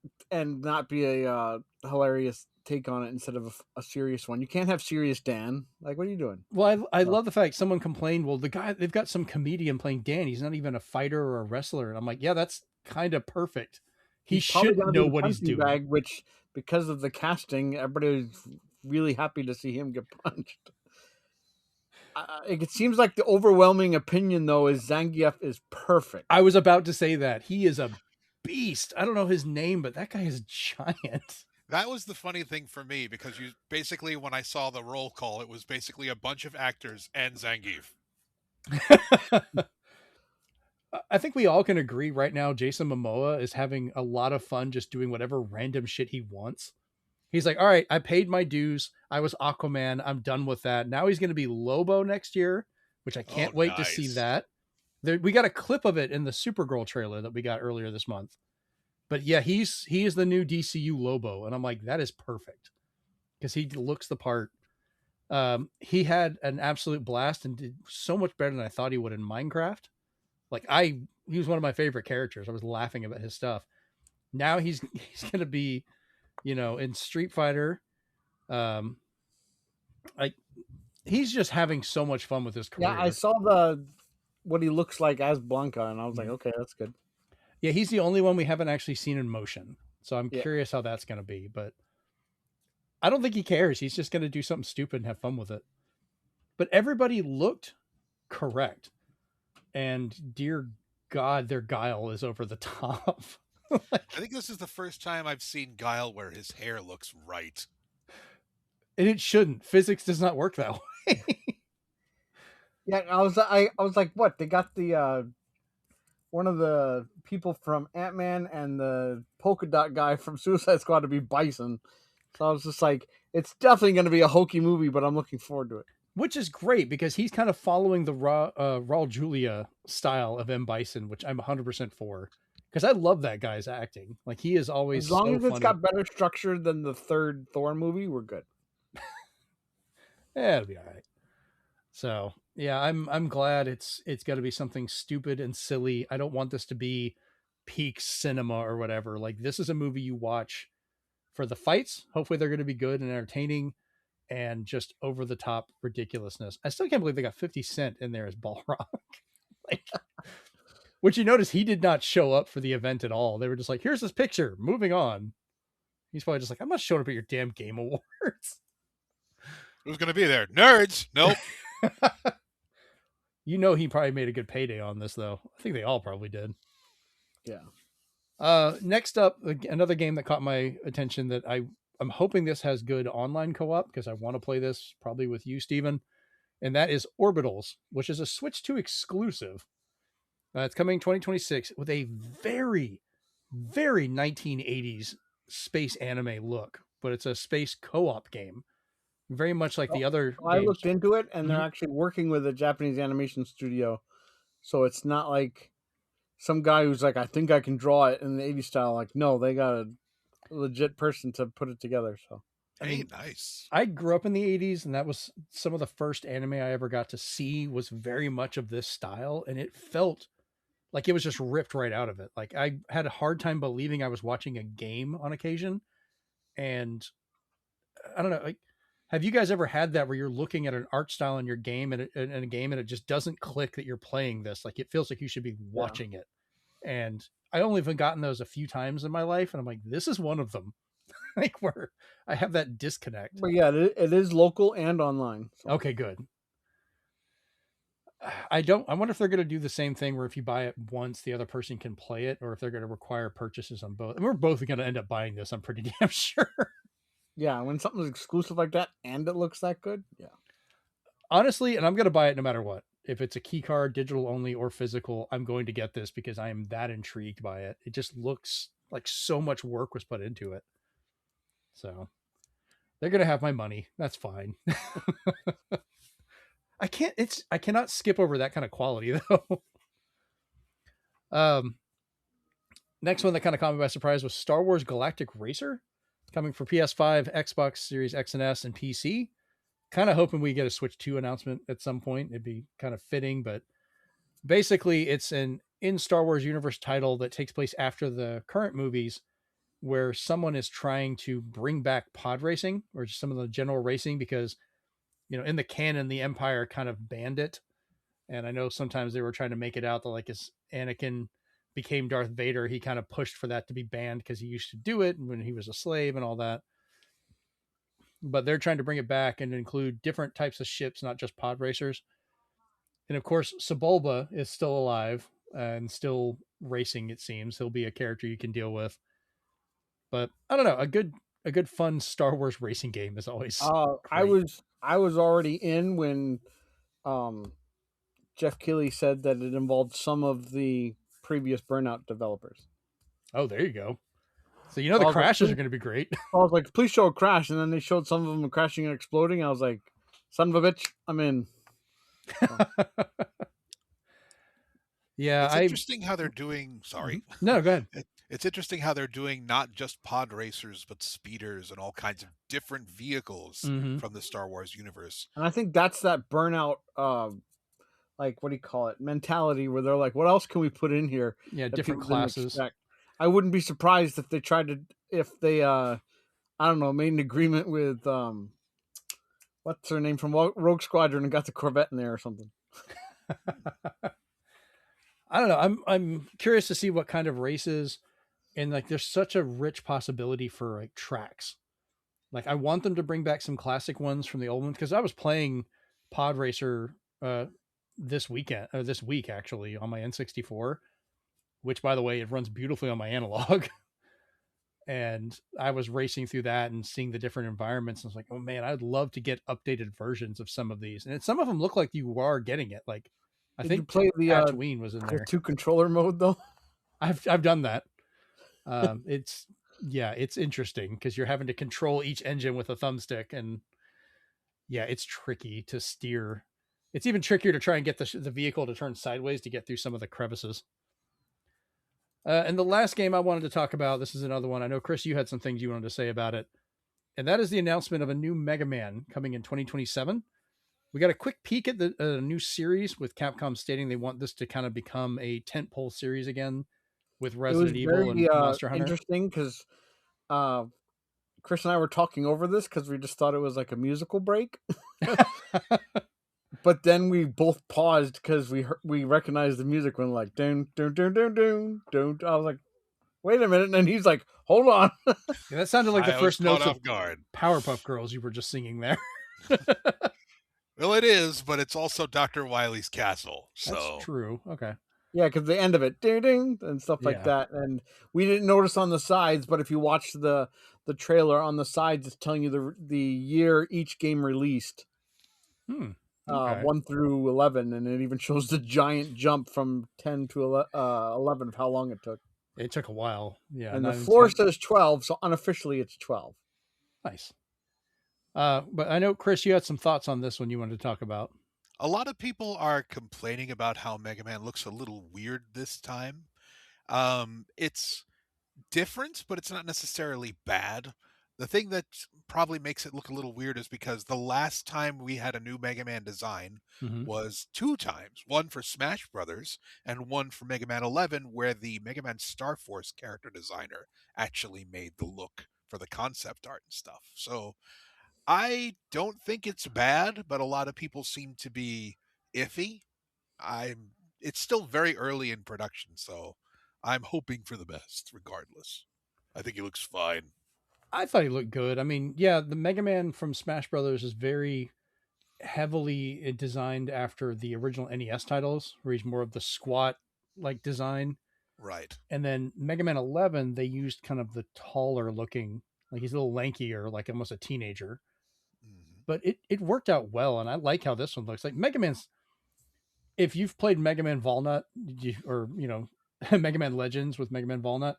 be a hilarious take on it instead of a serious one. You can't have serious Dan. Like, what are you doing? Well, I love the fact someone complained, well, they've got some comedian playing Dan. He's not even a fighter or a wrestler. And I'm like, yeah, that's kind of perfect. He should know what he's doing. Bag, which, because of the casting, everybody's really happy to see him get punched. It seems like the overwhelming opinion, though, is Zangief is perfect. I was about to say that. He is a beast. I don't know his name, but that guy is giant. That was the funny thing for me, because you basically, when I saw the roll call, it was basically a bunch of actors and Zangief. I think we all can agree right now Jason Momoa is having a lot of fun just doing whatever random shit he wants. He's like, all right, I paid my dues. I was Aquaman. I'm done with that. Now he's going to be Lobo next year, which I can't wait to see that. We got a clip of it in the Supergirl trailer that we got earlier this month. But yeah, he is the new DCU Lobo. And I'm like, that is perfect because he looks the part. He had an absolute blast and did so much better than I thought he would in Minecraft. Like he was one of my favorite characters. I was laughing about his stuff. Now he's going to be, in Street Fighter. Like he's just having so much fun with his career. Yeah, I saw what he looks like as Blanca, and I was like, okay, that's good. Yeah, he's the only one we haven't actually seen in motion, so I'm curious how that's going to be. But I don't think he cares. He's just going to do something stupid and have fun with it. But everybody looked correct, and dear God, their Guile is over the top. I think this is the first time I've seen Guile where his hair looks right. And it shouldn't. Physics does not work that way. Yeah, I was like, what? They got the one of the people from Ant-Man and the polka dot guy from Suicide Squad to be Bison. So I was just like, it's definitely going to be a hokey movie, but I'm looking forward to it. Which is great because he's kind of following the Raul Julia style of M. Bison, which I'm 100% for. Because I love that guy's acting. Like, he is always as long so as it's funny. got better structure than the third Thor movie, we're good. Yeah, it'll be all right. So yeah, I'm glad it's going to be something stupid and silly. I don't want this to be peak cinema or whatever. Like, this is a movie you watch for the fights. Hopefully they're going to be good and entertaining, and just over the top ridiculousness. I still can't believe they got 50 Cent in there as Balrog. Like, which you notice he did not show up for the event at all. They were just like, here's this picture, moving on. He's probably just like, I'm not showing up at your damn game awards. Who's going to be there? Nerds. Nope. You know, he probably made a good payday on this, though. I think they all probably did. Yeah. Next up, another game that caught my attention that I'm hoping this has good online co-op, because I want to play this probably with you, Steven. And that is Orbitals, which is a Switch 2 exclusive. It's coming 2026 with a very, very 1980s space anime look, but it's a space co-op game. Very much like the other I games. looked into it, and they're actually working with a Japanese animation studio. So it's not like some guy who's like, I think I can draw it in the 80s style. Like, no, they got a legit person to put it together. So, I mean, nice. I grew up in the 80s, and that was some of the first anime I ever got to see was very much of this style, and it felt like it was just ripped right out of it. Like, I had a hard time believing I was watching a game on occasion. And I don't know, like, have you guys ever had that where you're looking at an art style in your game and in a game and it just doesn't click that you're playing this? Like, it feels like you should be watching it. And I only have gotten those a few times in my life, and I'm like, this is one of them. Like, where I have that disconnect. But yeah, it is local and online. So. Okay, good. I wonder if they're going to do the same thing where if you buy it once, the other person can play it, or if they're going to require purchases on both. And we're both going to end up buying this, I'm pretty damn sure. Yeah, when something's exclusive like that and it looks that good, yeah. Honestly, and I'm going to buy it no matter what. If it's a key card, digital only or physical, I'm going to get this because I am that intrigued by it. It just looks like so much work was put into it. So they're going to have my money. That's fine. I cannot skip over that kind of quality though. Next one that kind of caught me by surprise was Star Wars Galactic Racer, coming for PS5, Xbox Series X and S, and PC. Kind of hoping we get a Switch 2 announcement at some point. It'd be kind of fitting, but basically it's an in Star Wars universe title that takes place after the current movies, where someone is trying to bring back pod racing or just some of the general racing, because, you know, in the canon, the Empire kind of banned it. And I know sometimes they were trying to make it out that, like, as Anakin became Darth Vader, he kind of pushed for that to be banned because he used to do it when he was a slave and all that. But they're trying to bring it back and include different types of ships, not just pod racers. And of course, Sebulba is still alive and still racing, it seems. He'll be a character you can deal with. But I don't know, a good fun Star Wars racing game is always I was already in when Jeff Keighley said that it involved some of the previous Burnout developers. Oh, there you go. So you know the crashes are going to be great. I was like, please show a crash, and then they showed some of them crashing and exploding. I was like, son of a bitch, I'm in. So. Yeah, it's interesting how they're doing. Sorry, no, go ahead. It's interesting how they're doing not just pod racers, but speeders and all kinds of different vehicles from the Star Wars universe. And I think that's that Burnout, like, what do you call it, mentality, where they're like, what else can we put in here? Yeah, different classes. I wouldn't be surprised if they I don't know, made an agreement with what's her name from Rogue Squadron and got the Corvette in there or something. I don't know. I'm curious to see what kind of races, and like there's such a rich possibility for like tracks. Like I want them to bring back some classic ones from the old ones because I was playing Pod Racer this week actually on my N64, which by the way it runs beautifully on my analog. And I was racing through that and seeing the different environments. And I was like, oh man, I'd love to get updated versions of some of these. And some of them look like you are getting it. Like I Did think you play the Tatooine was in there. 2-controller mode though? I've done that. It's interesting because you're having to control each engine with a thumbstick, and yeah, it's tricky to steer. It's even trickier to try and get the vehicle to turn sideways to get through some of the crevices. And the last game I wanted to talk about, this is another one. I know, Chris, you had some things you wanted to say about it. And that is the announcement of a new Mega Man coming in 2027. We got a quick peek at the new series with Capcom stating they want this to kind of become a tentpole series again with Resident Evil and Monster Hunter. Interesting because Chris and I were talking over this because we just thought it was like a musical break. But then we both paused because we recognized the music when like dun dun dun dun dun dun. I was like, wait a minute, and then he's like, hold on. Yeah, that sounded like the first notes of guard. Powerpuff Girls you were just singing there. Well, it is, but it's also Dr. Wily's castle. So that's true. Okay. Yeah, because the end of it, ding ding, and stuff like that. And we didn't notice on the sides, but if you watch the trailer on the sides, it's telling you the year each game released. Okay. 1 through 11, and it even shows the giant jump from 10 to 11 of how long it took. It took a while. Yeah. And the floor says 12, so unofficially it's 12. Nice. But I know, Chris, you had some thoughts on this one you wanted to talk about. A lot of people are complaining about how Mega Man looks a little weird this time. It's different, but it's not necessarily bad. The thing that probably makes it look a little weird is because the last time we had a new Mega Man design was 2 times. One for Smash Brothers and one for Mega Man 11, where the Mega Man Star Force character designer actually made the look for the concept art and stuff. So I don't think it's bad, but a lot of people seem to be iffy. It's still very early in production, so I'm hoping for the best regardless. I think he looks fine. I thought he looked good. I mean, yeah, the Mega Man from Smash Brothers is very heavily designed after the original NES titles, where he's more of the squat like design. Right. And then Mega Man 11, they used kind of the taller looking, like he's a little lankier, like almost a teenager. But it worked out well, and I like how this one looks. Like Mega Man's, if you've played Mega Man Walnut, or Mega Man Legends with Mega Man Walnut,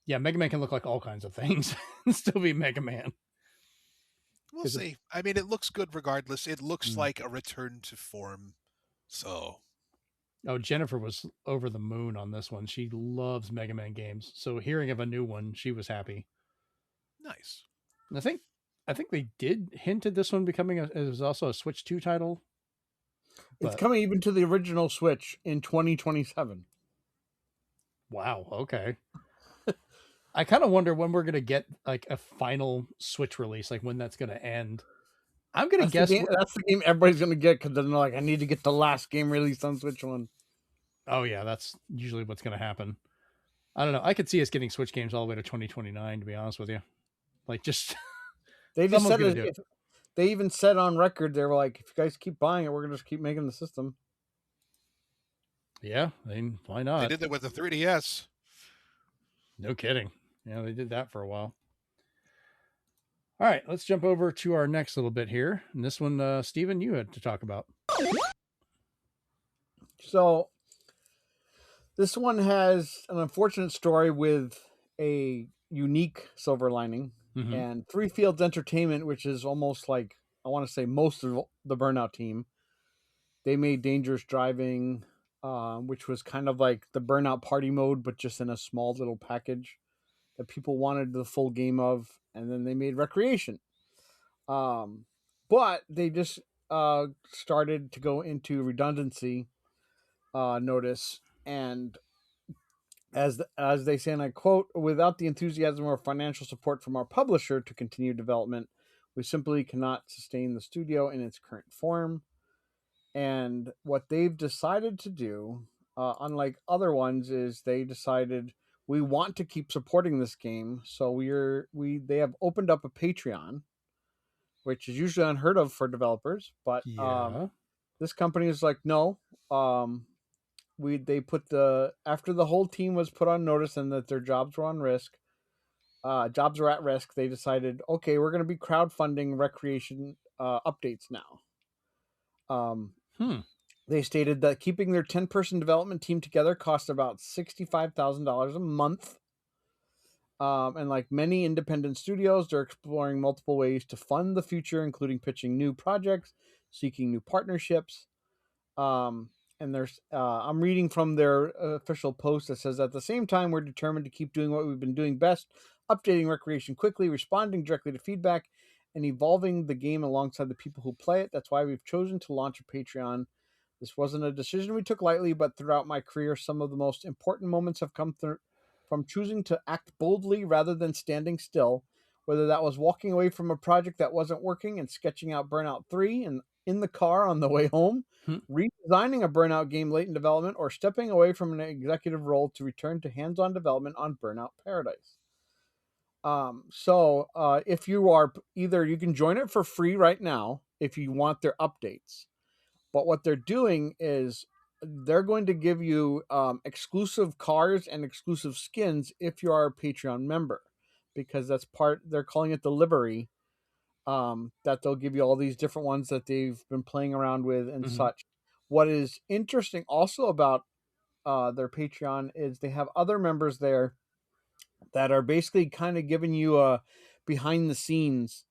yeah, Mega Man can look like all kinds of things and still be Mega Man. We'll see. I mean, it looks good regardless. It looks like a return to form. So. Oh, Jennifer was over the moon on this one. She loves Mega Man games. So hearing of a new one, she was happy. Nice. And I think they did hint at this one becoming it was also a Switch 2 title. It's coming even to the original Switch in 2027. Wow. Okay. I kind of wonder when we're going to get like a final Switch release, like when that's going to end. I'm going to guess that's the game everybody's going to get because they're like, I need to get the last game released on Switch 1. Oh yeah, that's usually what's going to happen. I don't know. I could see us getting Switch games all the way to 2029, to be honest with you. Like just they just said it. They even said on record, they were like, if you guys keep buying it, we're going to just keep making the system. Yeah, I mean, why not? They did that with the 3DS. No kidding. Yeah, they did that for a while. All right, let's jump over to our next little bit here. And this one, Steven, you had to talk about. So this one has an unfortunate story with a unique silver lining. And Three Fields Entertainment, which is almost like, I want to say most of the Burnout team, they made Dangerous Driving, which was kind of like the Burnout Party mode, but just in a small little package that people wanted the full game of. And then they made Recreation. But they just started to go into redundancy notice. And as they say, and I quote, without the enthusiasm or financial support from our publisher to continue development, we simply cannot sustain the studio in its current form. And what they've decided to do unlike other ones, is they decided we want to keep supporting this game, so they have opened up a Patreon, which is usually unheard of for developers, but this company is like, no, they put after the whole team was put on notice and that their jobs were on risk, jobs were at risk. They decided, okay, we're going to be crowdfunding recreation updates now. They stated that keeping their 10-person development team together cost about $65,000 a month. And like many independent studios, they're exploring multiple ways to fund the future, including pitching new projects, seeking new partnerships. And I'm reading from their official post that says, at the same time, we're determined to keep doing what we've been doing best, updating recreation quickly, responding directly to feedback, and evolving the game alongside the people who play it. That's why we've chosen to launch a Patreon. This wasn't a decision we took lightly, but throughout my career, some of the most important moments have come from choosing to act boldly rather than standing still, whether that was walking away from a project that wasn't working and sketching out Burnout 3 and in the car on the way home, redesigning a Burnout game late in development, or stepping away from an executive role to return to hands-on development on Burnout Paradise. If you are either, you can join it for free right now if you want their updates. But what they're doing is they're going to give you exclusive cars and exclusive skins if you are a Patreon member, because that's they're calling it the livery. That they'll give you all these different ones that they've been playing around with and such. What is interesting also about their Patreon is they have other members there that are basically kind of giving you a behind the scenes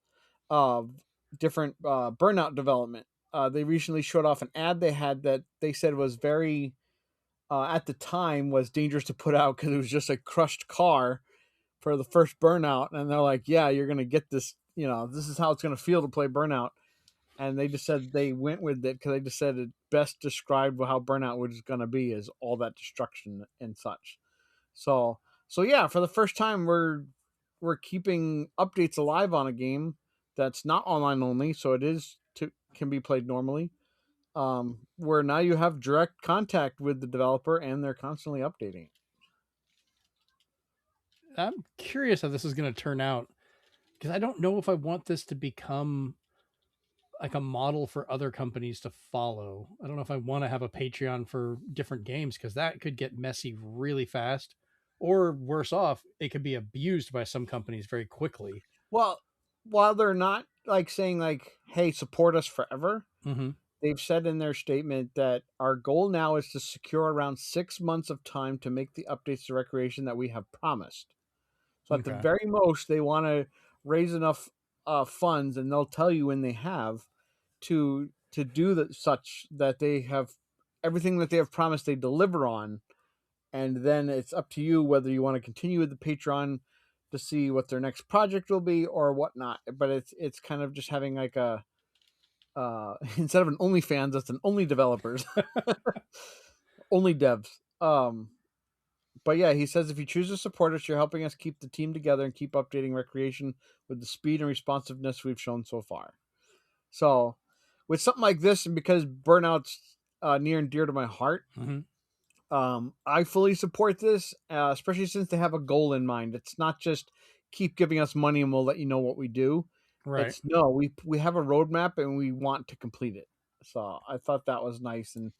of different Burnout development. They recently showed off an ad they had that they said was very, at the time, was dangerous to put out because it was just a crushed car for the first Burnout. And they're like, yeah, you're going to get this, this is how it's going to feel to play Burnout. And they just said they went with it because they just said it best described how Burnout was going to be, is all that destruction and such. So yeah, for the first time, we're keeping updates alive on a game that's not online only, so it can be played normally. Where now you have direct contact with the developer and they're constantly updating. I'm curious how this is going to turn out, because I don't know if I want this to become like a model for other companies to follow. I don't know if I want to have a Patreon for different games, because that could get messy really fast, or worse off, it could be abused by some companies very quickly. Well, while they're not like saying like, hey, support us forever, they've said in their statement that our goal now is to secure around 6 months of time to make the updates to Recreation that we have promised. So at the very most, they want to raise enough funds, and they'll tell you when they have to do such that they have everything that they have promised they deliver on. And then it's up to you whether you want to continue with the Patreon to see what their next project will be or whatnot. But it's kind of just having like a instead of an OnlyFans, it's an only developers, only devs. But yeah, he says if you choose to support us, you're helping us keep the team together and keep updating Recreation with the speed and responsiveness we've shown so far. So, with something like this, and because Burnout's near and dear to my heart, I fully support this, especially since they have a goal in mind. It's not just keep giving us money and we'll let you know what we do. Right. It's no, we have a roadmap and we want to complete it. So I thought that was nice, and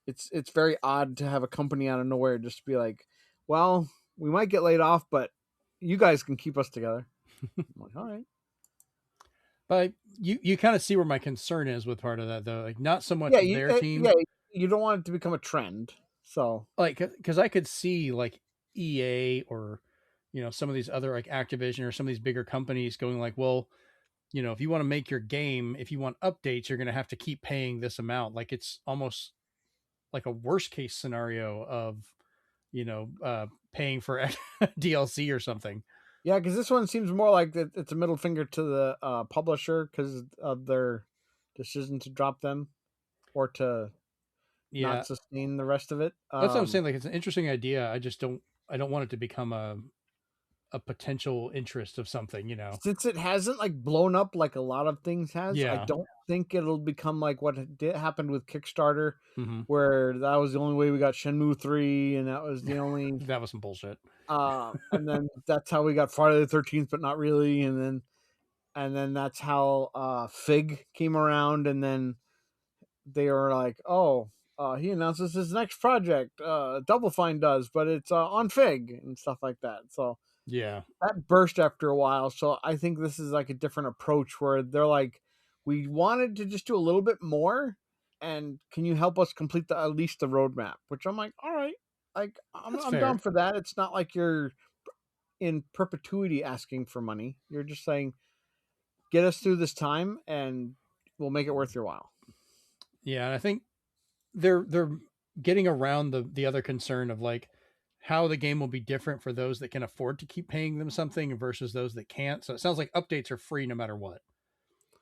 it's very odd to have a company out of nowhere just be like, well, we might get laid off, but you guys can keep us together. I'm like, all right. But you kind of see where my concern is with part of that, though. Like, not so much their team. Yeah, you don't want it to become a trend. So, like, because I could see like EA or some of these other like Activision or some of these bigger companies going like, well, if you want to make your game, if you want updates, you're going to have to keep paying this amount. Like, it's almost like a worst case scenario of paying for DLC or something. Yeah, because this one seems more like it's a middle finger to the publisher because of their decision to drop them or to not sustain the rest of it. That's what I'm saying. Like, it's an interesting idea. I just don't want it to become a a potential interest of something, you know. Since it hasn't like blown up like a lot of things has, I Yeah. don't think it'll become like what happened with Kickstarter, Mm-hmm. where that was the only way we got Shenmue 3, and that was the only That was some bullshit. and then that's how we got Friday the 13th, but not really, and then that's how Fig came around, and then they were like, oh, he announces his next project, Double Fine does, but it's on Fig and stuff like that. So Yeah. that burst after a while. So I think this is like a different approach where they're like, we wanted to just do a little bit more, and can you help us complete at least the roadmap? Which I'm like, all right, like I'm down for that. It's not like you're in perpetuity asking for money. You're just saying, get us through this time, and we'll make it worth your while. Yeah, and I think they're getting around the other concern of like how the game will be different for those that can afford to keep paying them something versus those that can't. So it sounds like updates are free no matter what.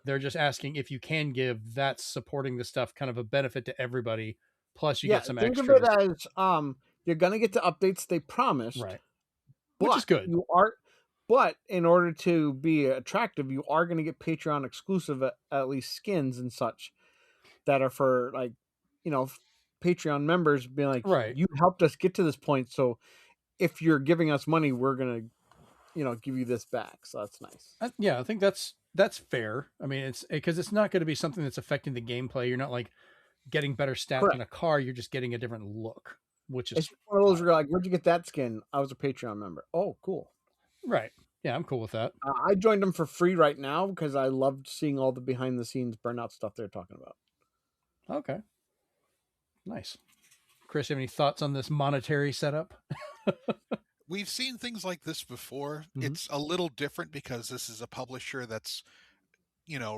They're just asking if you can give, that's supporting the stuff, kind of a benefit to everybody. Plus you get some think extras. of it as you're gonna get the updates they promised, right? Which is good. But in order to be attractive, you are going to get Patreon exclusive at least skins and such that are for like, Patreon members being like, right, you helped us get to this point. So if you're giving us money, we're going to, give you this back. So that's nice. I think that's fair. I mean, it's because it's not going to be something that's affecting the gameplay. You're not like getting better stats in a car. You're just getting a different look, which is one of those where you're like, where'd you get that skin? I was a Patreon member. Oh, cool. Right. Yeah, I'm cool with that. I joined them for free right now because I loved seeing all the behind the scenes burnout stuff they're talking about. Okay. Nice. Chris, you have any thoughts on this monetary setup? We've seen things like this before. Mm-hmm. It's a little different because this is a publisher that's,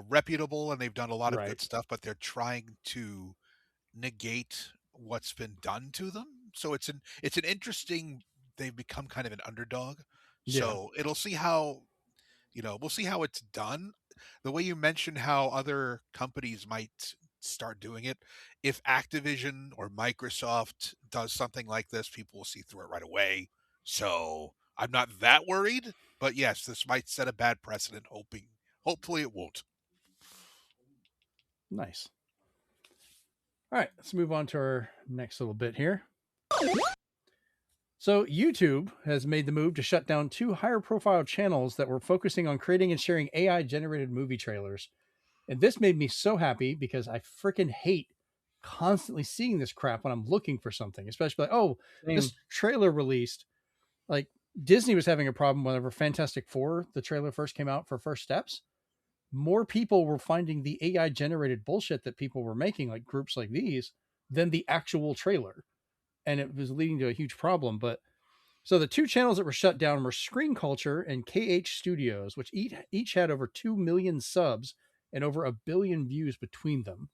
reputable, and they've done a lot of good stuff, but they're trying to negate what's been done to them. So it's an interesting, they've become kind of an underdog. Yeah. So we'll see how it's done. The way you mentioned how other companies might start doing it, if Activision or Microsoft does something like this, people will see through it right away. So I'm not that worried, but yes, this might set a bad precedent. Hopefully it won't. Nice. All right, let's move on to our next little bit here. So YouTube has made the move to shut down 2 higher profile channels that were focusing on creating and sharing AI generated movie trailers. And this made me so happy because I freaking hate constantly seeing this crap when I'm looking for something, especially like, this trailer released. Like Disney was having a problem whenever Fantastic Four, the trailer first came out for First Steps. More people were finding the AI generated bullshit that people were making, like groups like these, than the actual trailer. And it was leading to a huge problem. But so the 2 channels that were shut down were Screen Culture and KH Studios, which each had over 2 million subs and over 1 billion views between them.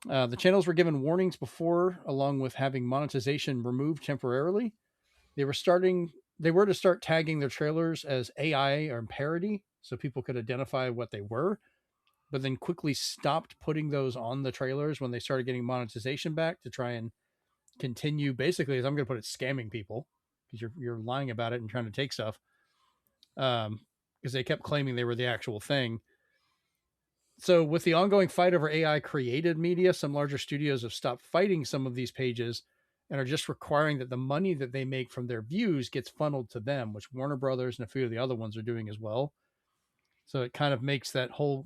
The channels were given warnings before, along with having monetization removed temporarily. They were to start tagging their trailers as AI or parody, so people could identify what they were, but then quickly stopped putting those on the trailers when they started getting monetization back to try and continue, basically, as I'm going to put it, scamming people, because you're lying about it and trying to take stuff. Because they kept claiming they were the actual thing. So with the ongoing fight over AI created media, some larger studios have stopped fighting some of these pages and are just requiring that the money that they make from their views gets funneled to them, which Warner Brothers and a few of the other ones are doing as well. So it kind of makes that whole,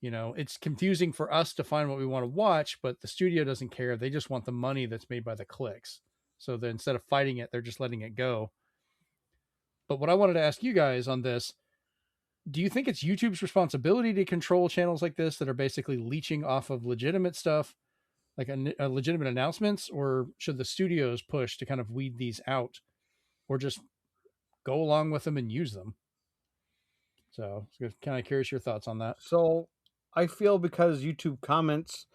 it's confusing for us to find what we want to watch, but the studio doesn't care. They just want the money that's made by the clicks. So then instead of fighting it, they're just letting it go. But what I wanted to ask you guys on this, do you think it's YouTube's responsibility to control channels like this that are basically leeching off of legitimate stuff, like a legitimate announcements, or should the studios push to kind of weed these out, or just go along with them and use them? So kind of curious your thoughts on that. So I feel because YouTube comments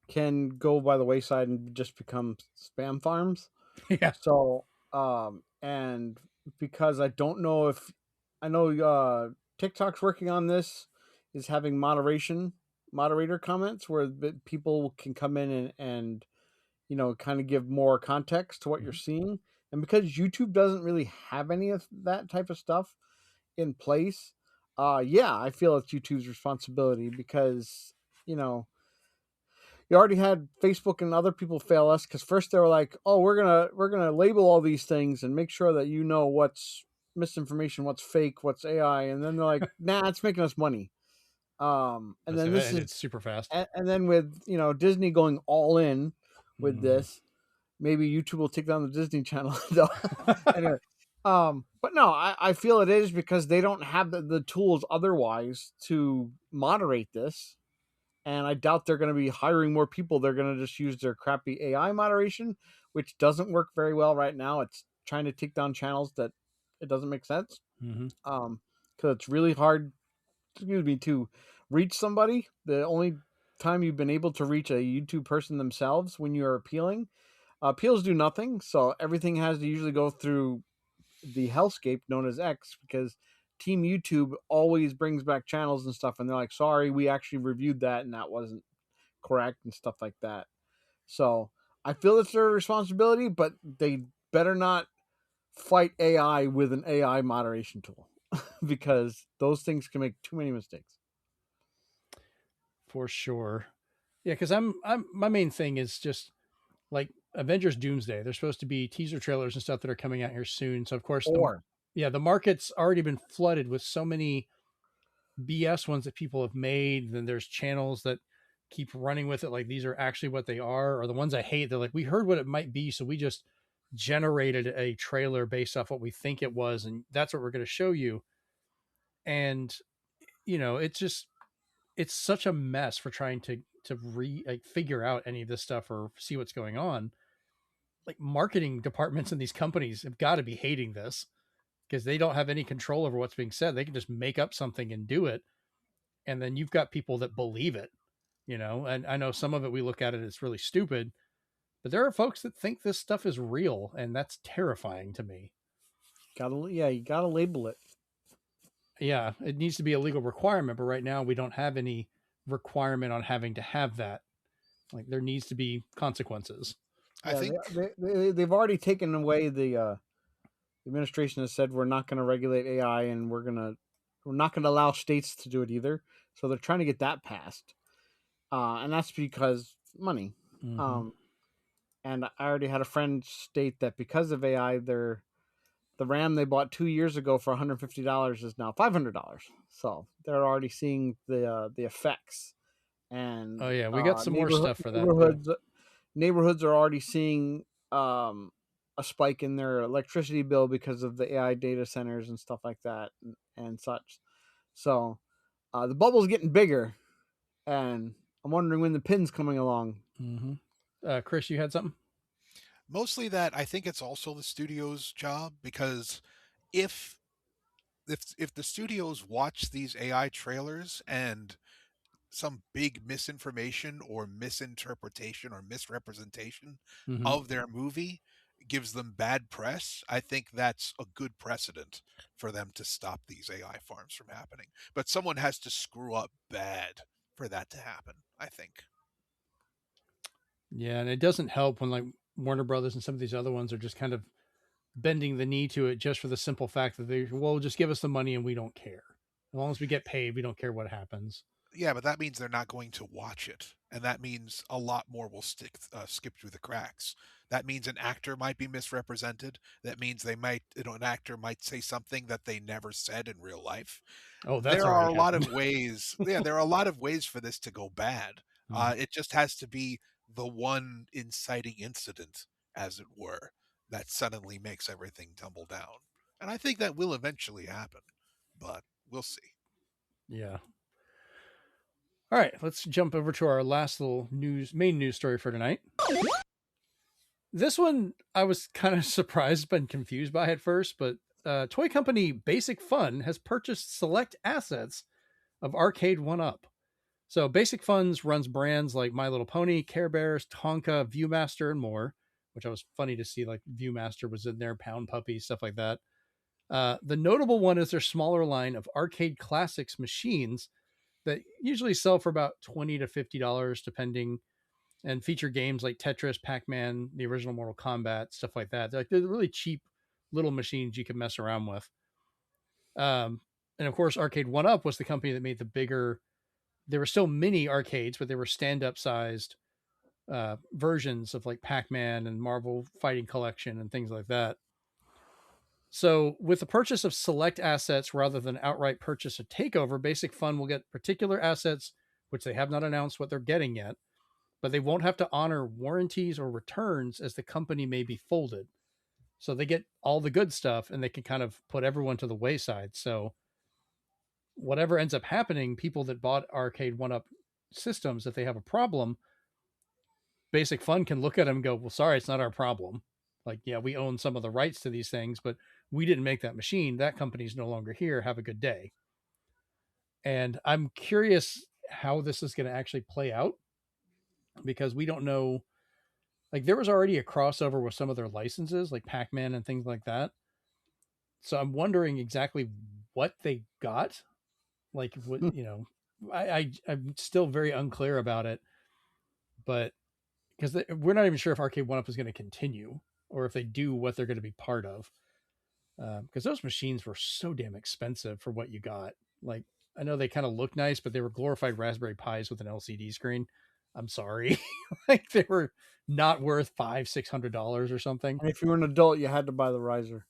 can go by the wayside and just become spam farms. Yeah. So, and because I don't know if I know TikTok's working on this, is having moderator comments where people can come in and kind of give more context to what you're seeing. And because YouTube doesn't really have any of that type of stuff in place, yeah, I feel it's YouTube's responsibility because, you know, you already had Facebook and other people fail us because first they were like, "Oh, we're gonna label all these things and make sure that you know what's misinformation, what's fake, what's AI," and then they're like, "Nah, it's making us money." And then this is super fast. and then with Disney going all in with this, maybe YouTube will take down the Disney Channel. Anyway, but no, I feel it is because they don't have the tools otherwise to moderate this. And I doubt they're going to be hiring more people. They're going to just use their crappy AI moderation, which doesn't work very well right now. It's trying to take down channels that it doesn't make sense. Because it's really hard, to reach somebody. The only time you've been able to reach a YouTube person themselves when you're appealing, appeals do nothing. So everything has to usually go through the hellscape known as X because Team YouTube always brings back channels and stuff, and they're like, "Sorry, we actually reviewed that, and that wasn't correct," and stuff like that. So I feel it's their responsibility, but they better not fight AI with an AI moderation tool because those things can make too many mistakes. For sure. Yeah, because my main thing is just like Avengers Doomsday. There's supposed to be teaser trailers and stuff that are coming out here soon. So of course, the market's already been flooded with so many BS ones that people have made. Then there's channels that keep running with it like these are actually what they are, or the ones I hate. They're like, we heard what it might be, so we just generated a trailer based off what we think it was, and that's what we're going to show you. And it's such a mess for trying to figure out any of this stuff or see what's going on. Like marketing departments in these companies have got to be hating this because they don't have any control over what's being said. They can just make up something and do it. And then you've got people that believe it, and I know some of it, we look at it, it's really stupid, but there are folks that think this stuff is real. And that's terrifying to me. You gotta label it. Yeah. It needs to be a legal requirement, but right now we don't have any requirement on having to have that. Like there needs to be consequences. I think they've already taken away the administration has said we're not going to regulate AI and we're not going to allow states to do it either. So they're trying to get that passed, and that's because money. And I already had a friend state that because of AI, the RAM they bought 2 years ago for $150 is now $500. So they're already seeing the effects. And oh yeah, we got some more stuff for that. Neighborhoods are already seeing a spike in their electricity bill because of the AI data centers and stuff like that and such. So the bubble's getting bigger, and I'm wondering when the pin's coming along. Chris, you had something? Mostly that I think it's also the studio's job, because if the studios watch these AI trailers and some big misinformation or misinterpretation or misrepresentation of their movie gives them bad press, I think that's a good precedent for them to stop these AI farms from happening. But someone has to screw up bad for that to happen, I think. Yeah, and it doesn't help when like Warner Brothers and some of these other ones are just kind of bending the knee to it just for the simple fact that just give us the money and we don't care. As long as we get paid, we don't care what happens. Yeah, but that means they're not going to watch it, and that means a lot more will skip through the cracks. That means an actor might be misrepresented. That means an actor might say something that they never said in real life. Oh, that's there are a lot happened. of ways. Yeah, there are a lot of ways for this to go bad. It just has to be the one inciting incident, as it were, that suddenly makes everything tumble down. And I think that will eventually happen, but we'll see. Yeah. All right, let's jump over to our last little main news story for tonight. This one I was kind of surprised and confused by at first, but toy company Basic Fun has purchased select assets of Arcade 1-Up. So Basic Funds runs brands like My Little Pony, Care Bears, Tonka, Viewmaster, and more, which I was funny to see like Viewmaster was in there, Pound Puppy, stuff like that. The notable one is their smaller line of arcade classics machines that usually sell for about $20 to $50, depending. and feature games like Tetris, Pac-Man, the original Mortal Kombat, stuff like that. They're really cheap little machines you can mess around with. And of course, Arcade 1-Up was the company that made the bigger. There were still mini arcades, but they were stand-up sized versions of like Pac-Man and Marvel Fighting Collection and things like that. So, with the purchase of select assets rather than outright purchase or takeover, Basic Fun will get particular assets, which they have not announced what they're getting yet, but they won't have to honor warranties or returns as the company may be folded. So, they get all the good stuff and they can kind of put everyone to the wayside. So, whatever ends up happening, people that bought Arcade 1-Up systems, if they have a problem, Basic Fun can look at them and go, well, sorry, it's not our problem. Like, yeah, we own some of the rights to these things, but we didn't make that machine. That company's no longer here. Have a good day. And I'm curious how this is going to actually play out, because we don't know. Like, there was already a crossover with some of their licenses, like Pac-Man and things like that. So I'm wondering exactly what they got. Like, what, I'm still very unclear about it, but because we're not even sure if Arcade 1-Up is going to continue, or if they do, what they're going to be part of. Because those machines were so damn expensive for what you got. Like, I know they kind of look nice, but they were glorified Raspberry Pis with an LCD screen. I'm sorry. Like, they were not worth $500-$600 or something. And if you were an adult, you had to buy the riser.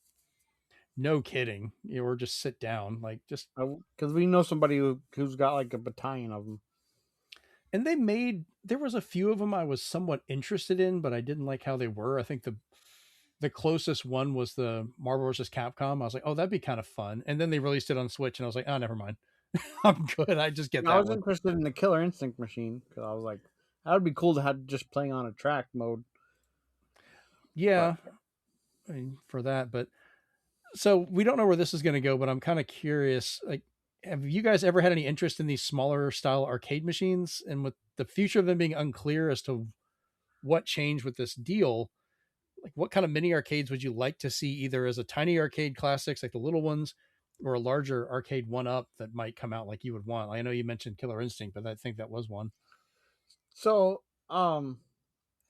No kidding. Or just sit down. Like, just because we know somebody who's got like a battalion of them. And there was a few of them I was somewhat interested in, but I didn't like how they were. I think the closest one was the Marvel vs. Capcom. I was like, oh, that'd be kind of fun. And then they released it on Switch, and I was like, oh, never mind. I'm good. I just get that. I was interested in the Killer Instinct machine, because I was like, that would be cool to have just playing on a track mode. Yeah, I mean, for that. But so we don't know where this is going to go, but I'm kind of curious. Like, have you guys ever had any interest in these smaller style arcade machines? And with the future of them being unclear as to what changed with this deal, like, what kind of mini arcades would you like to see, either as a tiny arcade classics like the little ones, or a larger Arcade 1-Up that might come out like you would want? I know you mentioned Killer Instinct, but I think that was one. So,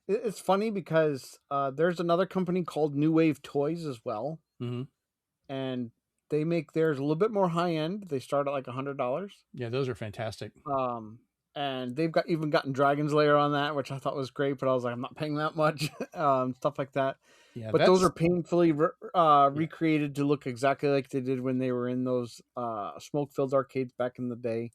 it's funny because there's another company called New Wave Toys as well. Mm-hmm. And they make theirs a little bit more high end. They start at like $100. Yeah, those are fantastic. And they've even gotten Dragon's Lair on that, which I thought was great, but I was like, I'm not paying that much. Stuff like that. Yeah, but those are painfully recreated to look exactly like they did when they were in those smoke-filled arcades back in the day.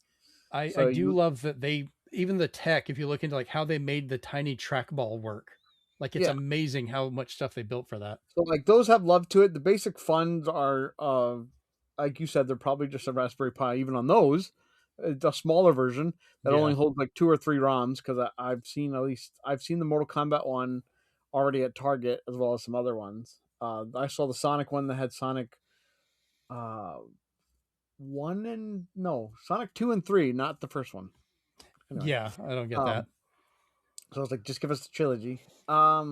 I do love that even the tech, if you look into like how they made the tiny trackball work, like, it's amazing how much stuff they built for that. So like those have love to it. The Basic Funs are, like you said, they're probably just a Raspberry Pi. Even on those, it's a smaller version that only holds like 2 or 3 ROMs. Because I've seen the Mortal Kombat one already at Target, as well as some other ones. I saw the Sonic one that had Sonic, Sonic 2 and 3, not the first one. Anyway, yeah, I don't get that. So I was like, just give us the trilogy. I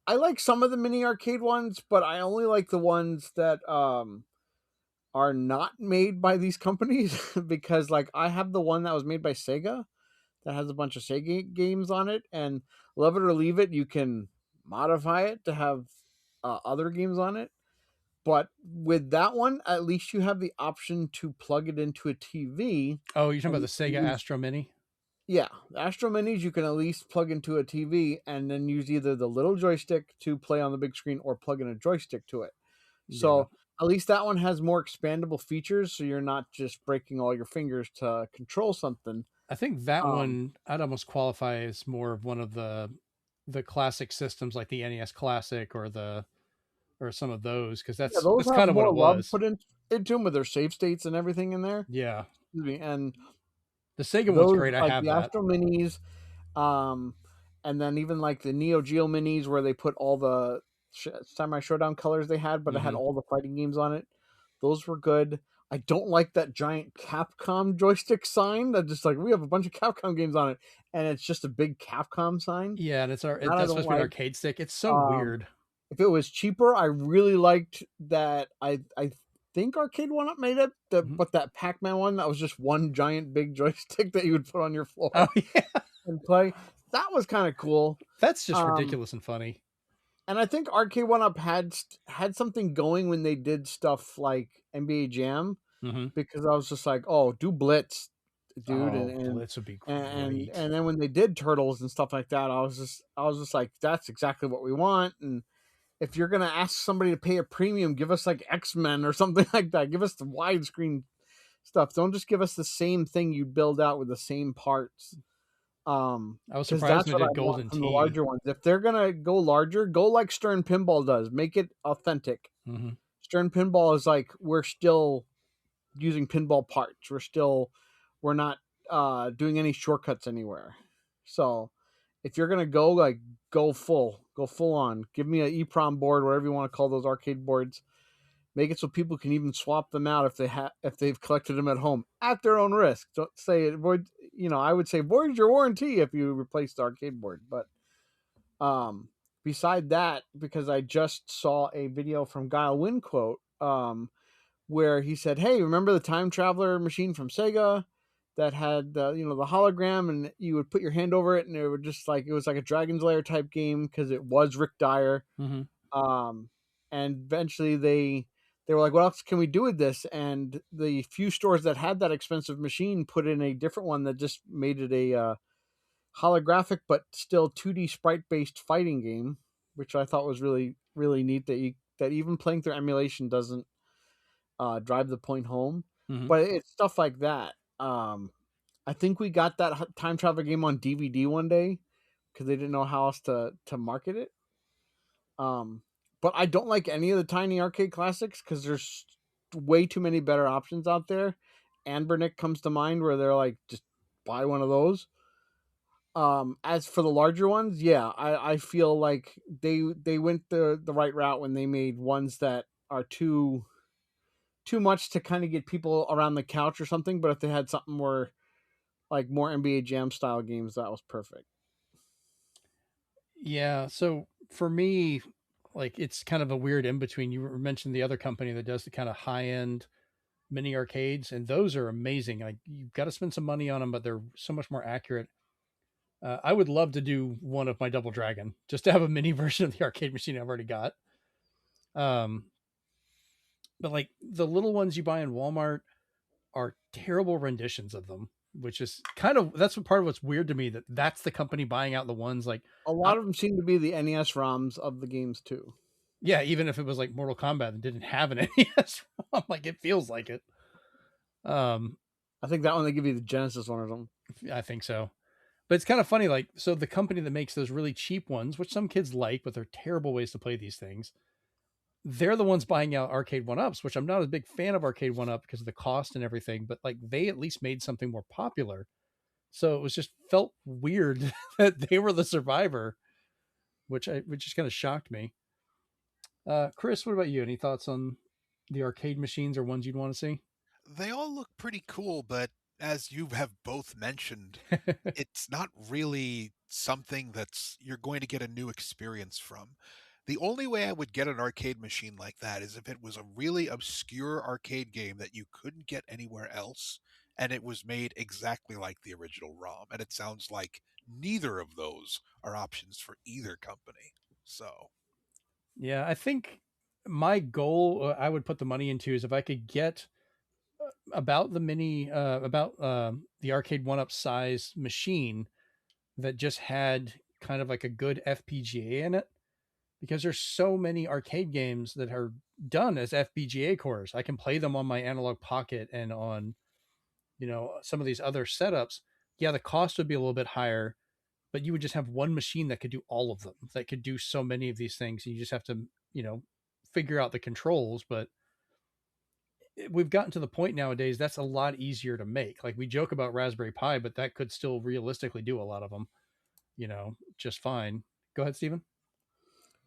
like some of the mini arcade ones, but I only like the ones that are not made by these companies, because like I have the one that was made by Sega that has a bunch of Sega games on it, and love it or leave it, you can modify it to have other games on it. But with that one, at least you have the option to plug it into a TV. Oh, you're talking about the Sega Astro Mini? Yeah, the Astro Minis you can at least plug into a TV and then use either the little joystick to play on the big screen or plug in a joystick to it. So at least that one has more expandable features, so you're not just breaking all your fingers to control something. I think that one I'd almost qualify as more of one of the classic systems, like the NES Classic or some of those, because that's kind of what it was. Put into them with their save states and everything in there. Yeah, and the Sega one's great. I have the that. Astro Minis, and then even like the Neo Geo Minis, where they put all the Samurai Showdown colors they had, but it had all the fighting games on it. Those were good. I don't like that giant Capcom joystick sign. That just like, we have a bunch of Capcom games on it, and it's just a big Capcom sign. Yeah, and that's supposed to be an arcade stick. It's so weird. If it was cheaper, I really liked that. I think Arcade 1-Up made it, but that Pac-Man one, that was just one giant big joystick that you would put on your floor. Oh yeah, and play. That was kind of cool. That's just ridiculous and funny. And I think Arcade 1-Up had something going when they did stuff like NBA Jam, because I was just like, oh, do Blitz, dude, and Blitz would be great. And then when they did Turtles and stuff like that, I was just like, that's exactly what we want. And if you're gonna ask somebody to pay a premium, give us like X-Men or something like that. Give us the widescreen stuff. Don't just give us the same thing you build out with the same parts. I was surprised when they did Golden Tee. The larger ones. If they're gonna go larger, go like Stern Pinball does. Make it authentic. Stern Pinball is like, we're still using pinball parts. We're not doing any shortcuts anywhere. So if you're gonna go, like, go full on. Give me an EEPROM board, whatever you want to call those arcade boards. Make it so people can even swap them out if they've collected them at home at their own risk. Don't say it void. I would say void your warranty if you replace the arcade board. But beside that, because I just saw a video from Guile Winquote, where he said, "Hey, remember the time traveler machine from Sega that had the hologram, and you would put your hand over it, and it would just it was like a Dragon's Lair type game because it was Rick Dyer." And eventually they were like, "What else can we do with this?" And the few stores that had that expensive machine put in a different one that just made it a holographic but still 2D sprite-based fighting game, which I thought was really, really neat, that even playing through emulation doesn't drive the point home. But it's stuff like that. I think we got that time travel game on DVD one day because they didn't know how else to market it. But I don't like any of the Tiny Arcade Classics because there's way too many better options out there. Anbernick comes to mind, where they're like, just buy one of those. As for the larger ones, yeah, I feel like they went the right route when they made ones that are too much to kind of get people around the couch or something. But if they had something more like more NBA Jam style games, that was perfect. Yeah, so for me, like, it's kind of a weird in between. You mentioned the other company that does the kind of high end mini arcades, and those are amazing. Like, you've got to spend some money on them, but they're so much more accurate. I would love to do one of my Double Dragon, just to have a mini version of the arcade machine I've already got. But like the little ones you buy in Walmart are terrible renditions of them, which is that's what part of what's weird to me, that's the company buying out the ones. Like, a lot of them seem to be the NES ROMs of the games too. Yeah, even if it was like Mortal Kombat and didn't have an NES ROM, like, it feels like it. I think that one they give you the Genesis one or something. I think so. But it's kind of funny, like, so the company that makes those really cheap ones, which some kids like, but they're terrible ways to play these things, they're the ones buying out Arcade 1-Ups, which I'm not a big fan of Arcade 1-Up because of the cost and everything, but like, they at least made something more popular. So it was just felt weird that they were the survivor, which just kind of shocked me. Chris, what about you? Any thoughts on the arcade machines or ones you'd want to see? They all look pretty cool, but as you have both mentioned, it's not really something that's you're going to get a new experience from. The only way I would get an arcade machine like that is if it was a really obscure arcade game that you couldn't get anywhere else, and it was made exactly like the original ROM. And it sounds like neither of those are options for either company. So, yeah, I think my goal I would put the money into is if I could get about the the arcade 1-Up size machine that just had kind of like a good FPGA in it, because there's so many arcade games that are done as FPGA cores. I can play them on my Analog Pocket and on, some of these other setups. Yeah, the cost would be a little bit higher, but you would just have one machine that could do all of them, that could do so many of these things. You just have to, figure out the controls. But we've gotten to the point nowadays that's a lot easier to make. Like, we joke about Raspberry Pi, but that could still realistically do a lot of them, just fine. Go ahead, Steven.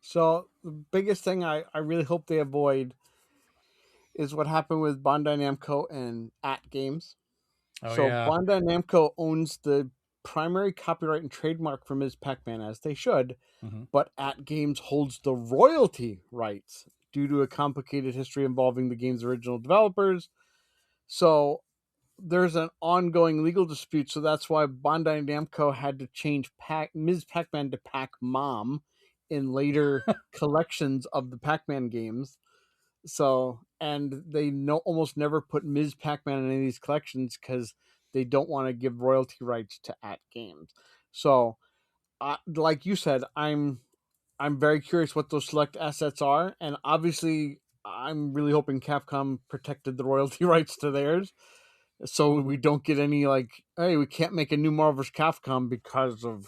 So the biggest thing I really hope they avoid is what happened with Bandai Namco and At Games. Bandai Namco owns the primary copyright and trademark for Ms. Pac-Man, as they should, but At Games holds the royalty rights due to a complicated history involving the game's original developers. So there's an ongoing legal dispute, so that's why Bandai Namco had to change Ms. Pac-Man to Pac-Mom in later collections of the Pac-Man games. So, and they almost never put Ms. Pac-Man in any of these collections because they don't want to give royalty rights to games. So, like you said, I'm very curious what those select assets are, and obviously, I'm really hoping Capcom protected the royalty rights to theirs, so we don't get any like, hey, we can't make a new Marvel vs. Capcom because of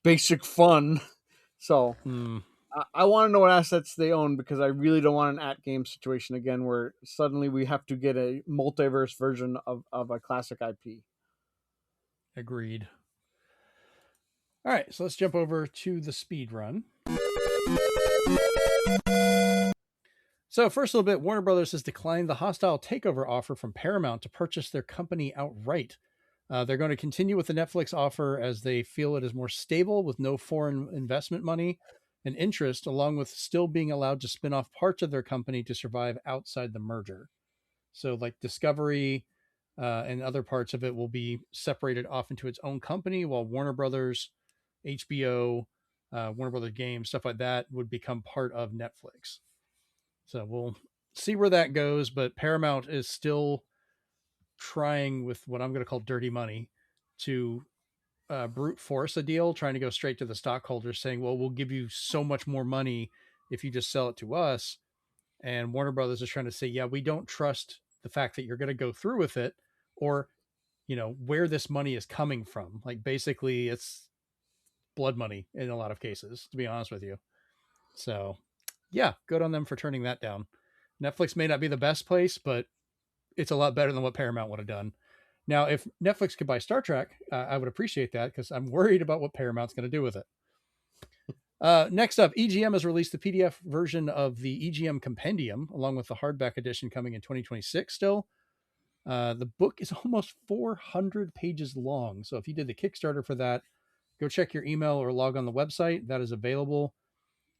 basic fun. So. I want to know what assets they own because I really don't want an at-game situation again where suddenly we have to get a multiverse version of a classic IP. Agreed. All right, so let's jump over to the speed run. So first, a little bit, Warner Brothers has declined the hostile takeover offer from Paramount to purchase their company outright. They're going to continue with the Netflix offer as they feel it is more stable with no foreign investment money and interest, along with still being allowed to spin off parts of their company to survive outside the merger. So like Discovery and other parts of it will be separated off into its own company, while Warner Brothers, HBO, Warner Brothers Games, stuff like that would become part of Netflix. So we'll see where that goes, but Paramount is still trying with what I'm going to call dirty money to brute force a deal, trying to go straight to the stockholders saying, well, we'll give you so much more money if you just sell it to us. And Warner Brothers is trying to say, yeah, we don't trust the fact that you're going to go through with it, or, you know, where this money is coming from. Like basically it's blood money in a lot of cases, to be honest with you. So yeah, good on them for turning that down. Netflix may not be the best place, but it's a lot better than what Paramount would have done. Now, if Netflix could buy Star Trek, I would appreciate that because I'm worried about what Paramount's going to do with it. Next up, EGM has released the PDF version of the EGM Compendium, along with the hardback edition coming in 2026 still. The book is almost 400 pages long. So if you did the Kickstarter for that, go check your email or log on the website. That is available.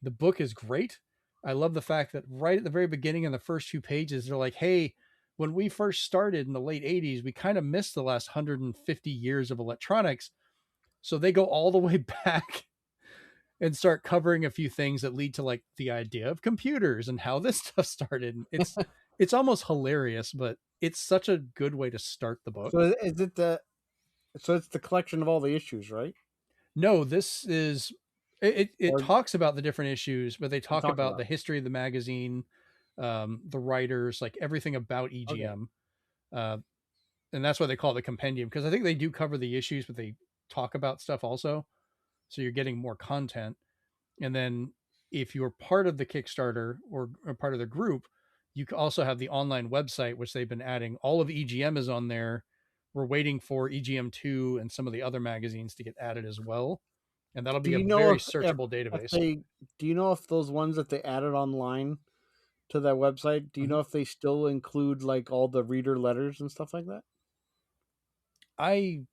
The book is great. I love the fact that right at the very beginning in the first few pages, they're like, hey, when we first started in the late 80s, we kind of missed the last 150 years of electronics. So they go all the way back and start covering a few things that lead to like the idea of computers and how this stuff started. It's almost hilarious, but it's such a good way to start the book. So is it so it's the collection of all the issues, right? No, this is it talks about the different issues, but they talk about the history of the magazine, the writers, like everything about EGM. Okay. And that's why they call it the compendium, because I think they do cover the issues, but they talk about stuff also. So you're getting more content. And then if you're part of the Kickstarter or part of the group, you also have the online website, which they've been adding. All of EGM is on there. We're waiting for EGM2 and some of the other magazines to get added as well. And that'll be a very searchable database. Do you know if those ones that they added online to that website, do you know if they still include like all the reader letters and stuff like that? I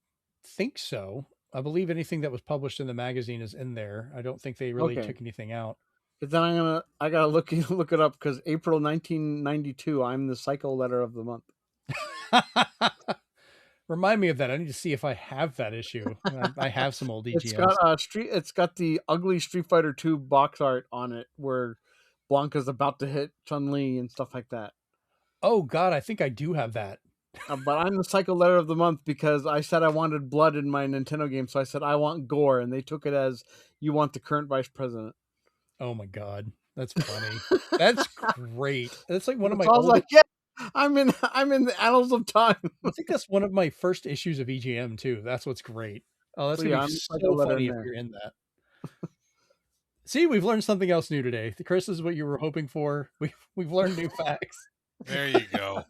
think so. I believe anything that was published in the magazine is in there. I don't think they really took anything out. But then I gotta look it up because April 1992, I'm the Psycho Letter of the Month. Remind me of that. I need to see if I have that issue. I have some old EGMs. It's got the ugly Street Fighter 2 box art on it where Blanca's about to hit Chun-Li and stuff like that. Oh God, I think I do have that. But I'm the Psycho Letter of the Month because I said I wanted blood in my Nintendo game, so I said I want gore, and they took it as you want the current vice president. Oh my God, that's funny. That's great. That's like one of my. I was like, yeah, I'm in the annals of time. I think that's one of my first issues of EGM too. That's what's great. Oh, that's gonna be so funny if you're in that. See, we've learned something else new today. Chris, this is what you were hoping for. We've learned new facts. There you go.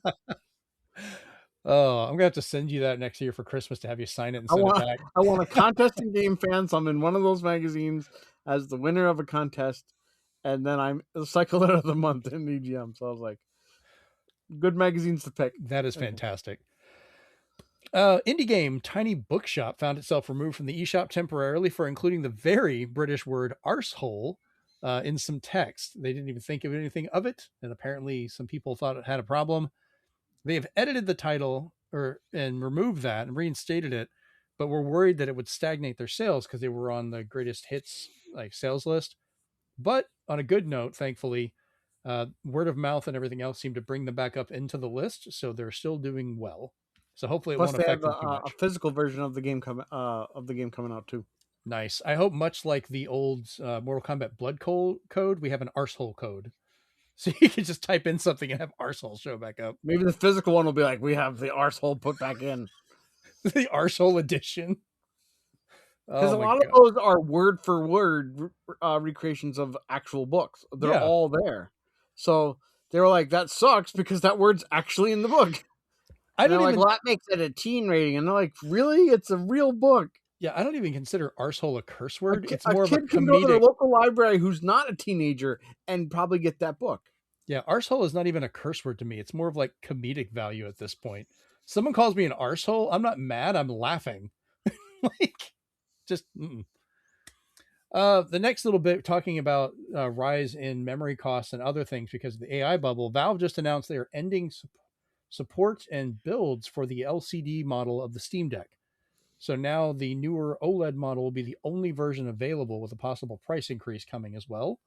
Oh, I'm gonna have to send you that next year for Christmas to have you sign it and send it back. I want a contest in Game Fans. I'm in one of those magazines as the winner of a contest, and then I'm the Psycho Letter of the Month in EGM. So I was like, good magazines to pick. That is fantastic. Indie game Tiny Bookshop found itself removed from the eShop temporarily for including the very British word arsehole in some text. They didn't even think of anything of it, and apparently some people thought it had a problem. They have edited the title and removed that and reinstated it, but were worried that it would stagnate their sales because they were on the greatest hits like sales list. But on a good note, thankfully, word of mouth and everything else seemed to bring them back up into the list, so they're still doing well. So hopefully it Plus, won't they affect have them too a much. physical version of the game coming out too. Nice. I hope much like the old Mortal Kombat blood code, we have an arsehole code. So you can just type in something and have arsehole show back up. Maybe the physical one will be like, we have the arsehole put back in. The arsehole edition. Because a lot of those are word for word recreations of actual books. They're all there. So they were like, that sucks because that word's actually in the book. And they're like, well, that makes it a teen rating. And they're like, really? It's a real book. Yeah, I don't even consider arsehole a curse word. It's a more of a kid can go to their local library who's not a teenager and probably get that book. Yeah, arsehole is not even a curse word to me. It's more of like comedic value at this point. Someone calls me an arsehole, I'm not mad, I'm laughing. Like, just the next little bit talking about rise in memory costs and other things because of the AI bubble. Valve just announced they are ending support and builds for the LCD model of the Steam Deck. So now the newer OLED model will be the only version available with a possible price increase coming as well.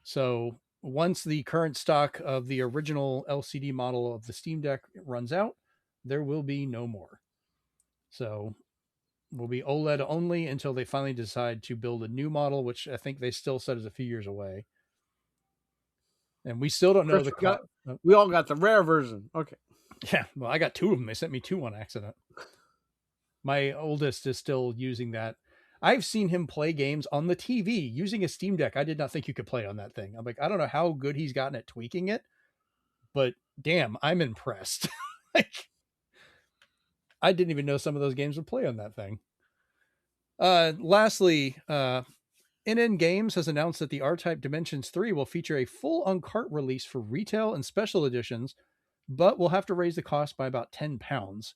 So once the current stock of the original LCD model of the Steam Deck runs out, there will be no more. So will be OLED only until they finally decide to build a new model, which I think they still said is a few years away. And we still don't know the cost. We all got the rare version. Okay. Yeah, well, I got two of them. They sent me two on accident. My oldest is still using that. I've seen him play games on the TV using a Steam Deck. I did not think you could play on that thing. I'm like, I don't know how good he's gotten at tweaking it, but damn, I'm impressed. Like, I didn't even know some of those games would play on that thing. Lastly, NN Games has announced that the R-Type Dimensions 3 will feature a full on-cart release for retail and special editions, but will have to raise the cost by about £10.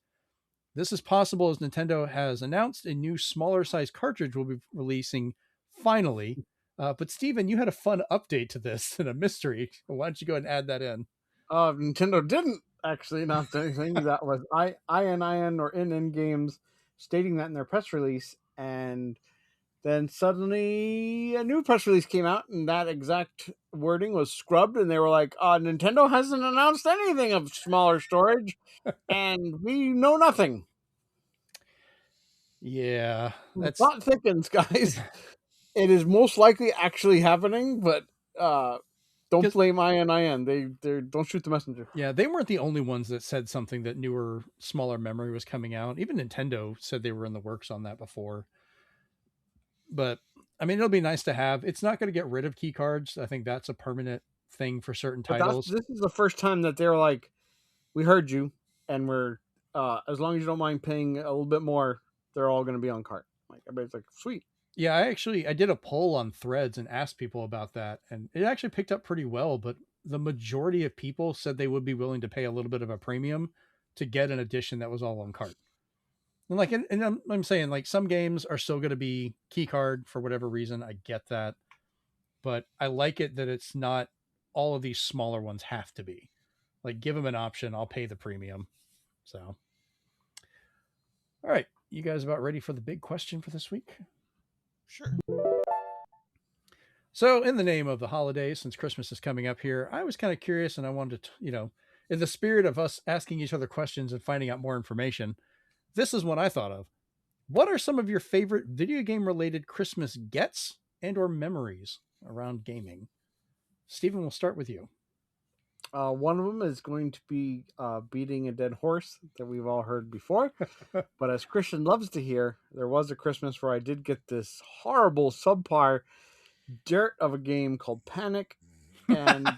This is possible as Nintendo has announced a new smaller size cartridge will be releasing finally. But Steven, you had a fun update to this and a mystery. Why don't you go ahead and add that in? Nintendo didn't actually announce anything. That was ININ or NN Games stating that in their press release. And then suddenly a new press release came out and that exact wording was scrubbed. And they were like, Nintendo hasn't announced anything of smaller storage. And we know nothing. Yeah. The plot thickens, guys. It is most likely actually happening, but don't blame ININ. They don't shoot the messenger. Yeah, they weren't the only ones that said something that newer, smaller memory was coming out. Even Nintendo said they were in the works on that before. But I mean, it'll be nice to have. It's not going to get rid of key cards. I think that's a permanent thing for certain titles. This is the first time that they're like, we heard you, and we're as long as you don't mind paying a little bit more, they're all going to be on cart. Like everybody's like, sweet. Yeah, I did a poll on Threads and asked people about that, and it actually picked up pretty well. But the majority of people said they would be willing to pay a little bit of a premium to get an edition that was all on cart. And like, and I'm saying like some games are still going to be key card for whatever reason. I get that, but I like it that it's not all of these smaller ones have to be. Like, give them an option. I'll pay the premium. So, all right, you guys about ready for the big question for this week? Sure. So, in the name of the holidays, since Christmas is coming up here, I was kind of curious, and I wanted to, in the spirit of us asking each other questions and finding out more information, this is what I thought of. What are some of your favorite video game related Christmas gets and or memories around gaming? Stephen, we'll start with you. One of them is going to be beating a dead horse that we've all heard before. But as Christian loves to hear, there was a Christmas where I did get this horrible subpar dirt of a game called Panic. And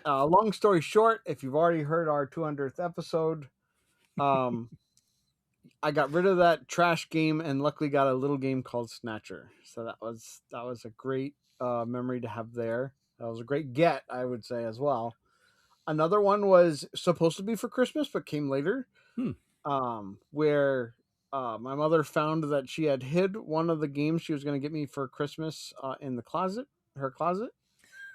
long story short, if you've already heard our 200th episode, I got rid of that trash game and luckily got a little game called Snatcher. So that was a great memory to have there. That was a great get, I would say, as well. Another one was supposed to be for Christmas, but came later, where my mother found that she had hid one of the games she was going to get me for Christmas in the closet, her closet.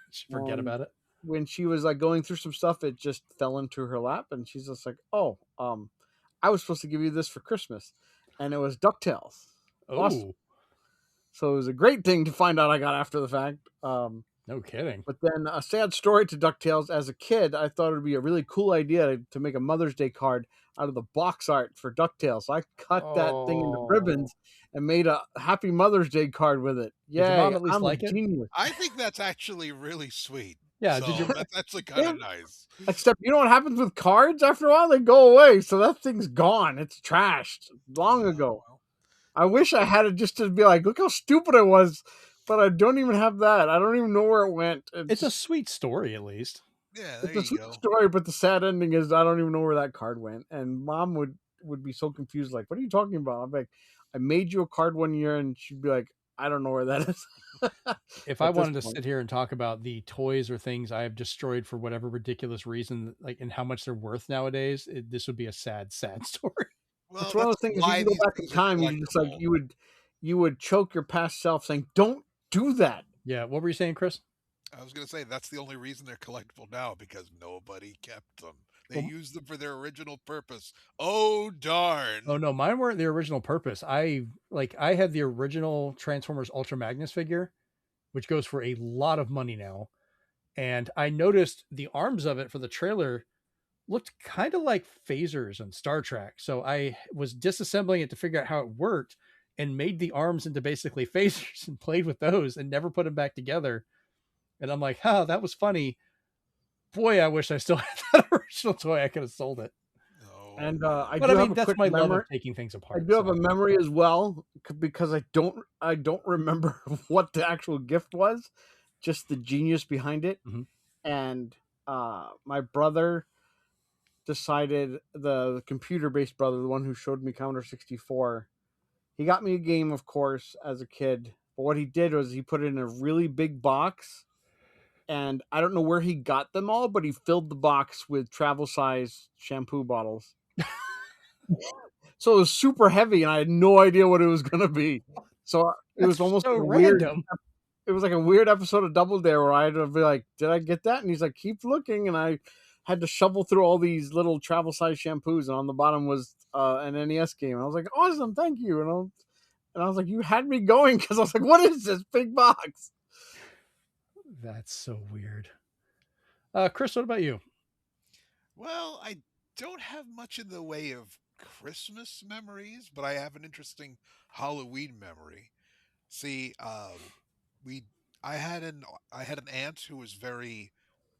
She forget about it. when she was like going through some stuff, it just fell into her lap, and she's just like, "Oh, I was supposed to give you this for Christmas," and it was DuckTales. Awesome. So it was a great thing to find out I got after the fact. No kidding. But then a sad story to DuckTales. As a kid, I thought it would be a really cool idea to make a Mother's Day card out of the box art for DuckTales. So I cut that thing into ribbons and made a Happy Mother's Day card with it. Yeah, did your mom at least I'm like a genius. I think that's actually really sweet. Yeah, so that's actually kind of nice. Except you know what happens with cards after a while? They go away. So that thing's gone. It's trashed long ago. I wish I had it just to be like, look how stupid I was. But I don't even have that. I don't even know where it went. It's a sweet story, at least. Yeah, it's a sweet story, but the sad ending is I don't even know where that card went. And Mom would be so confused, like, what are you talking about? I'm like, I made you a card one year, and she'd be like, I don't know where that is. If I wanted to sit here and talk about the toys or things I have destroyed for whatever ridiculous reason, like, and how much they're worth nowadays, this would be a sad story. Well, it's one of those things. If you go back in time, you just like you would choke your past self, saying, "Don't do that." Yeah. What were you saying, Chris? I was going to say that's the only reason they're collectible now, because nobody kept them. They used them for their original purpose. Oh darn! Oh no, mine weren't the original purpose. I had the original Transformers Ultra Magnus figure, which goes for a lot of money now, and I noticed the arms of it for the trailer looked kind of like phasers on Star Trek. So I was disassembling it to figure out how it worked and made the arms into basically phasers and played with those and never put them back together. And I'm like, oh, that was funny. Boy, I wish I still had that original toy. I could have sold it. And that's my love of taking things apart. I do have a memory as well, because I don't remember what the actual gift was, just the genius behind it. Mm-hmm. And my brother decided, the computer-based brother, the one who showed me Commodore 64, he got me a game, of course, as a kid. But what he did was he put it in a really big box, and I don't know where he got them all, but he filled the box with travel-size shampoo bottles. So it was super heavy, and I had no idea what it was going to be. So it was almost so random. It was like a weird episode of Double Dare where I had to be like, did I get that? And he's like, keep looking. And I had to shovel through all these little travel size shampoos, and on the bottom was an NES game. And I was like, awesome, thank you. And I was like, you had me going, because I was like, what is this big box? That's so weird. Chris, what about you? Well, I don't have much in the way of Christmas memories, but I have an interesting Halloween memory. See, I had an aunt who was very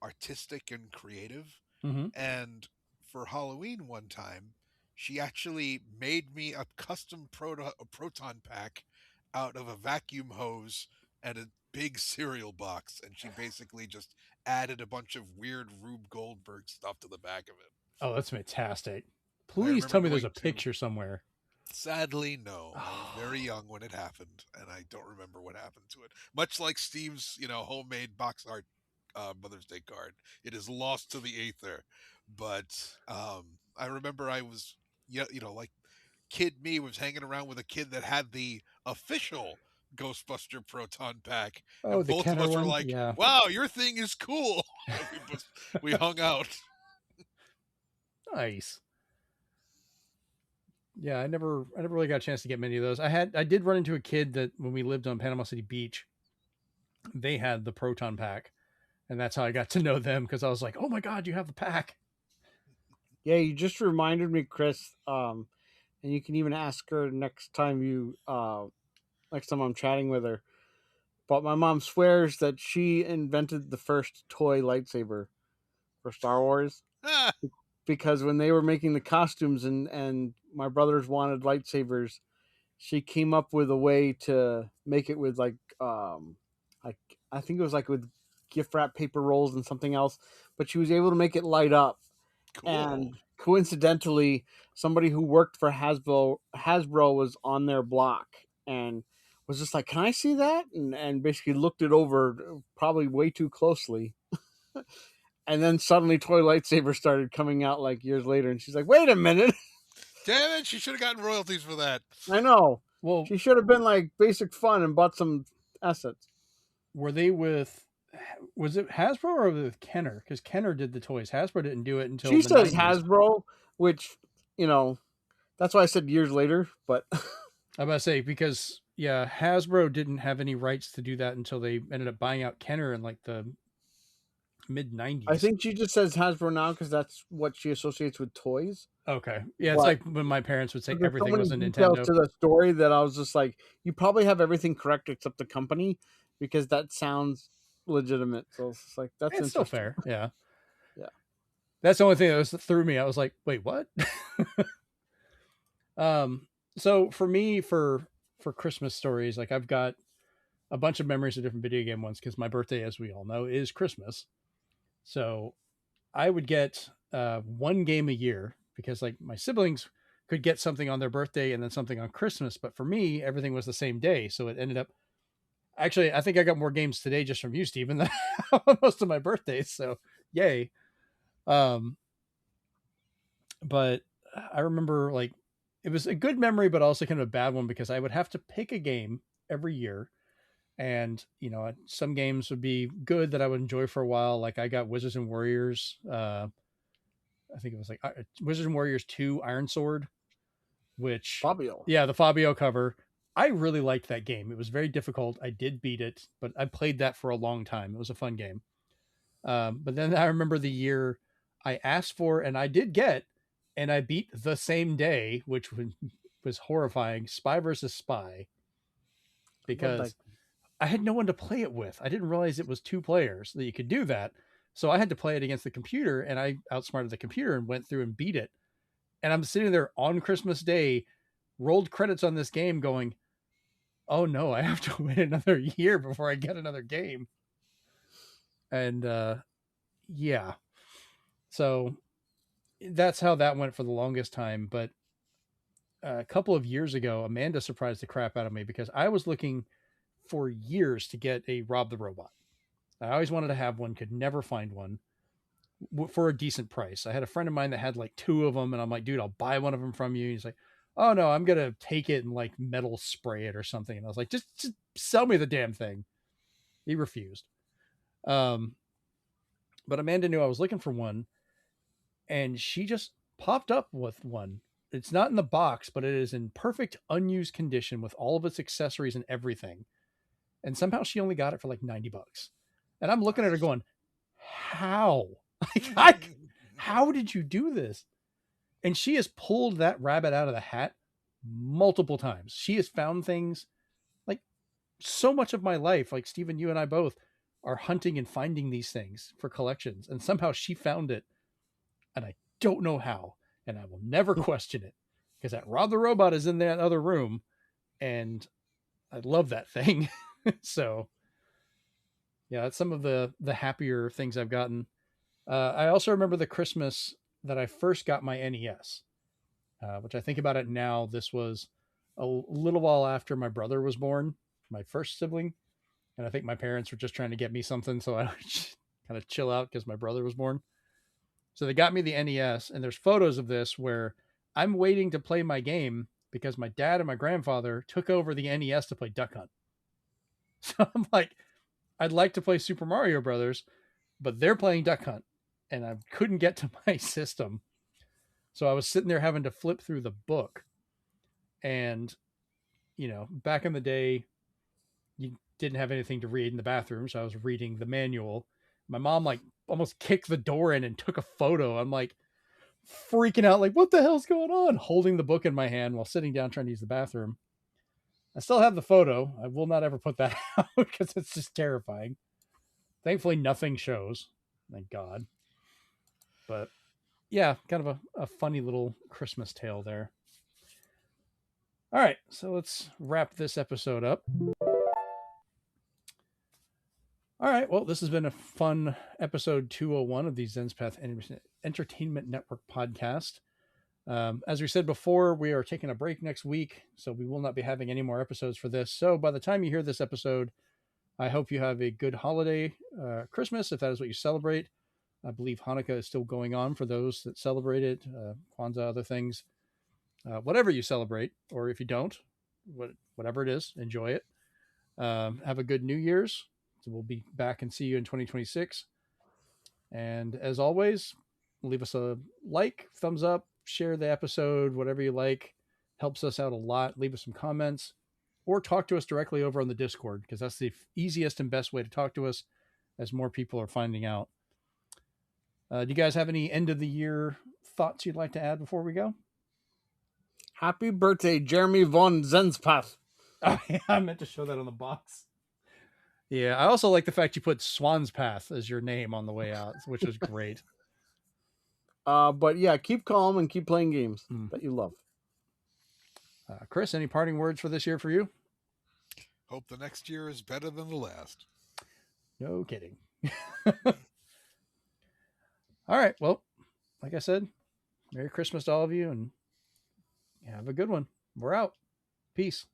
artistic and creative, and for Halloween one time, she actually made me a custom proton pack out of a vacuum hose and a big cereal box, and she basically just added a bunch of weird Rube Goldberg stuff to the back of it. Oh, that's fantastic. Please tell me there's a picture somewhere. Sadly, no. I was very young when it happened, and I don't remember what happened to it. Much like Steve's, homemade box art Mother's Day card, it is lost to the aether. But I remember I was, like kid me was hanging around with a kid that had the official Ghostbuster Proton pack. Oh, and both of us were like, wow, your thing is cool. we hung out. Nice. Yeah, I never really got a chance to get many of those. I did run into a kid that when we lived on Panama City Beach, they had the Proton pack, and that's how I got to know them, because I was like, oh my God, you have the pack. Yeah, you just reminded me, Chris, and you can even ask her next time I'm chatting with her. But my mom swears that she invented the first toy lightsaber for Star Wars. Because when they were making the costumes and my brothers wanted lightsabers, she came up with a way to make it with like I think it was like with gift wrap paper rolls and something else, but she was able to make it light up. Cool. And coincidentally, somebody who worked for Hasbro was on their block and was just like, can I see that? And basically looked it over probably way too closely. And then suddenly toy lightsabers started coming out like years later. And she's like, wait a minute. Damn it. She should have gotten royalties for that. I know. Well, she should have been like Basic Fun and bought some assets. Were they with Was it Hasbro or was it Kenner? Because Kenner did the toys. Hasbro didn't do it until She the says 90s. Hasbro, which, you know, that's why I said years later, but I'm about to say, because yeah, Hasbro didn't have any rights to do that until they ended up buying out Kenner in like the mid 90s. I think she just says Hasbro now because that's what she associates with toys. Okay. Yeah, it's like when my parents would say everything was a Nintendo. To the story that I was just like, you probably have everything correct except the company, because that sounds legitimate. So it's like, that's it's still fair. Yeah. Yeah. That's the only thing that threw me. I was like, wait, what? So for me, for Christmas stories, like I've got a bunch of memories of different video game ones because my birthday, as we all know, is Christmas. So I would get one game a year because like my siblings could get something on their birthday and then something on Christmas. But for me, everything was the same day. So it ended up, actually, I think I got more games today just from you, Steven, than most of my birthdays. So yay. But I remember like it was a good memory, but also kind of a bad one because I would have to pick a game every year. And, you know, some games would be good that I would enjoy for a while. Like I got Wizards and Warriors. I think it was like Wizards and Warriors 2 Iron Sword, which Fabio. Yeah, the Fabio cover. I really liked that game. It was very difficult. I did beat it, but I played that for a long time. It was a fun game. But then I remember the year I asked for, and I did get, and I beat the same day, which was horrifying, Spy versus Spy, because I had no one to play it with. I didn't realize it was 2 players that you could do that. So I had to play it against the computer, and I outsmarted the computer and went through and beat it. And I'm sitting there on Christmas Day, rolled credits on this game going, oh no, I have to wait another year before I get another game. And yeah. So that's how that went for the longest time. But a couple of years ago, Amanda surprised the crap out of me because I was looking for years to get a Rob the Robot. I always wanted to have one, could never find one for a decent price. I had a friend of mine that had like 2 of them, and I'm like, dude, I'll buy one of them from you. And he's like, oh no, I'm going to take it and like metal spray it or something. And I was like, just sell me the damn thing. He refused. But Amanda knew I was looking for one, and she just popped up with one. It's not in the box, but it is in perfect unused condition with all of its accessories and everything. And somehow she only got it for like $90. And I'm looking at her going, how? How did you do this? And she has pulled that rabbit out of the hat multiple times. She has found things like so much of my life, like Stephen, you and I both are hunting and finding these things for collections. And somehow she found it. And I don't know how. And I will never question it because that Rob the Robot is in that other room. And I love that thing. So yeah, that's some of the happier things I've gotten. I also remember the Christmas that I first got my NES, which I think about it now. This was a little while after my brother was born, my first sibling. And I think my parents were just trying to get me something so I would kind of chill out because my brother was born. So they got me the NES, and there's photos of this where I'm waiting to play my game because my dad and my grandfather took over the NES to play Duck Hunt. So I'm like, I'd like to play Super Mario Brothers, but they're playing Duck Hunt, and I couldn't get to my system. So I was sitting there having to flip through the book. And, you know, back in the day, you didn't have anything to read in the bathroom, so I was reading the manual. My mom like almost kicked the door in and took a photo. I'm like freaking out, like, what the hell's going on? Holding the book in my hand while sitting down trying to use the bathroom. I still have the photo. I will not ever put that out because it's just terrifying. Thankfully, nothing shows. Thank God. But yeah, kind of a funny little Christmas tale there. All right, so let's wrap this episode up. All right, well, this has been a fun episode 201 of the Zenspath Entertainment Network podcast. As we said before, we are taking a break next week, so we will not be having any more episodes for this. So by the time you hear this episode, I hope you have a good holiday, Christmas, if that is what you celebrate. I believe Hanukkah is still going on for those that celebrate it, Kwanzaa, other things. Whatever you celebrate, or if you don't, whatever it is, enjoy it. Have a good New Year's. So we'll be back and see you in 2026. And as always, leave us a like, thumbs up, share the episode, whatever you like. Helps us out a lot. Leave us some comments or talk to us directly over on the Discord, because that's the easiest and best way to talk to us as more people are finding out. Do you guys have any end of the year thoughts you'd like to add before we go? Happy birthday, Jeremy von Zenspath. Oh, yeah, I meant to show that on the box. Yeah, I also like the fact you put Swan's Path as your name on the way out, which is great. But yeah, keep calm and keep playing games that you love. Chris, any parting words for this year for you? Hope the next year is better than the last. No kidding. All right. Well, like I said, Merry Christmas to all of you and have a good one. We're out. Peace.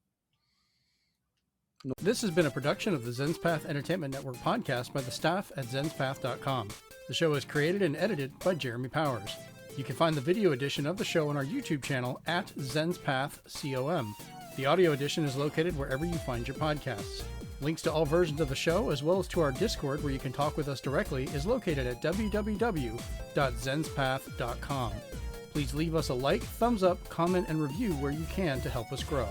This has been a production of the Zenspath Entertainment Network podcast by the staff at zenspath.com. The show is created and edited by Jeremy Powers. You can find the video edition of the show on our YouTube channel at ZenspathCom. The audio edition is located wherever you find your podcasts. Links to all versions of the show, as well as to our Discord where you can talk with us directly, is located at www.zenspath.com. Please leave us a like, thumbs up, comment, and review where you can to help us grow.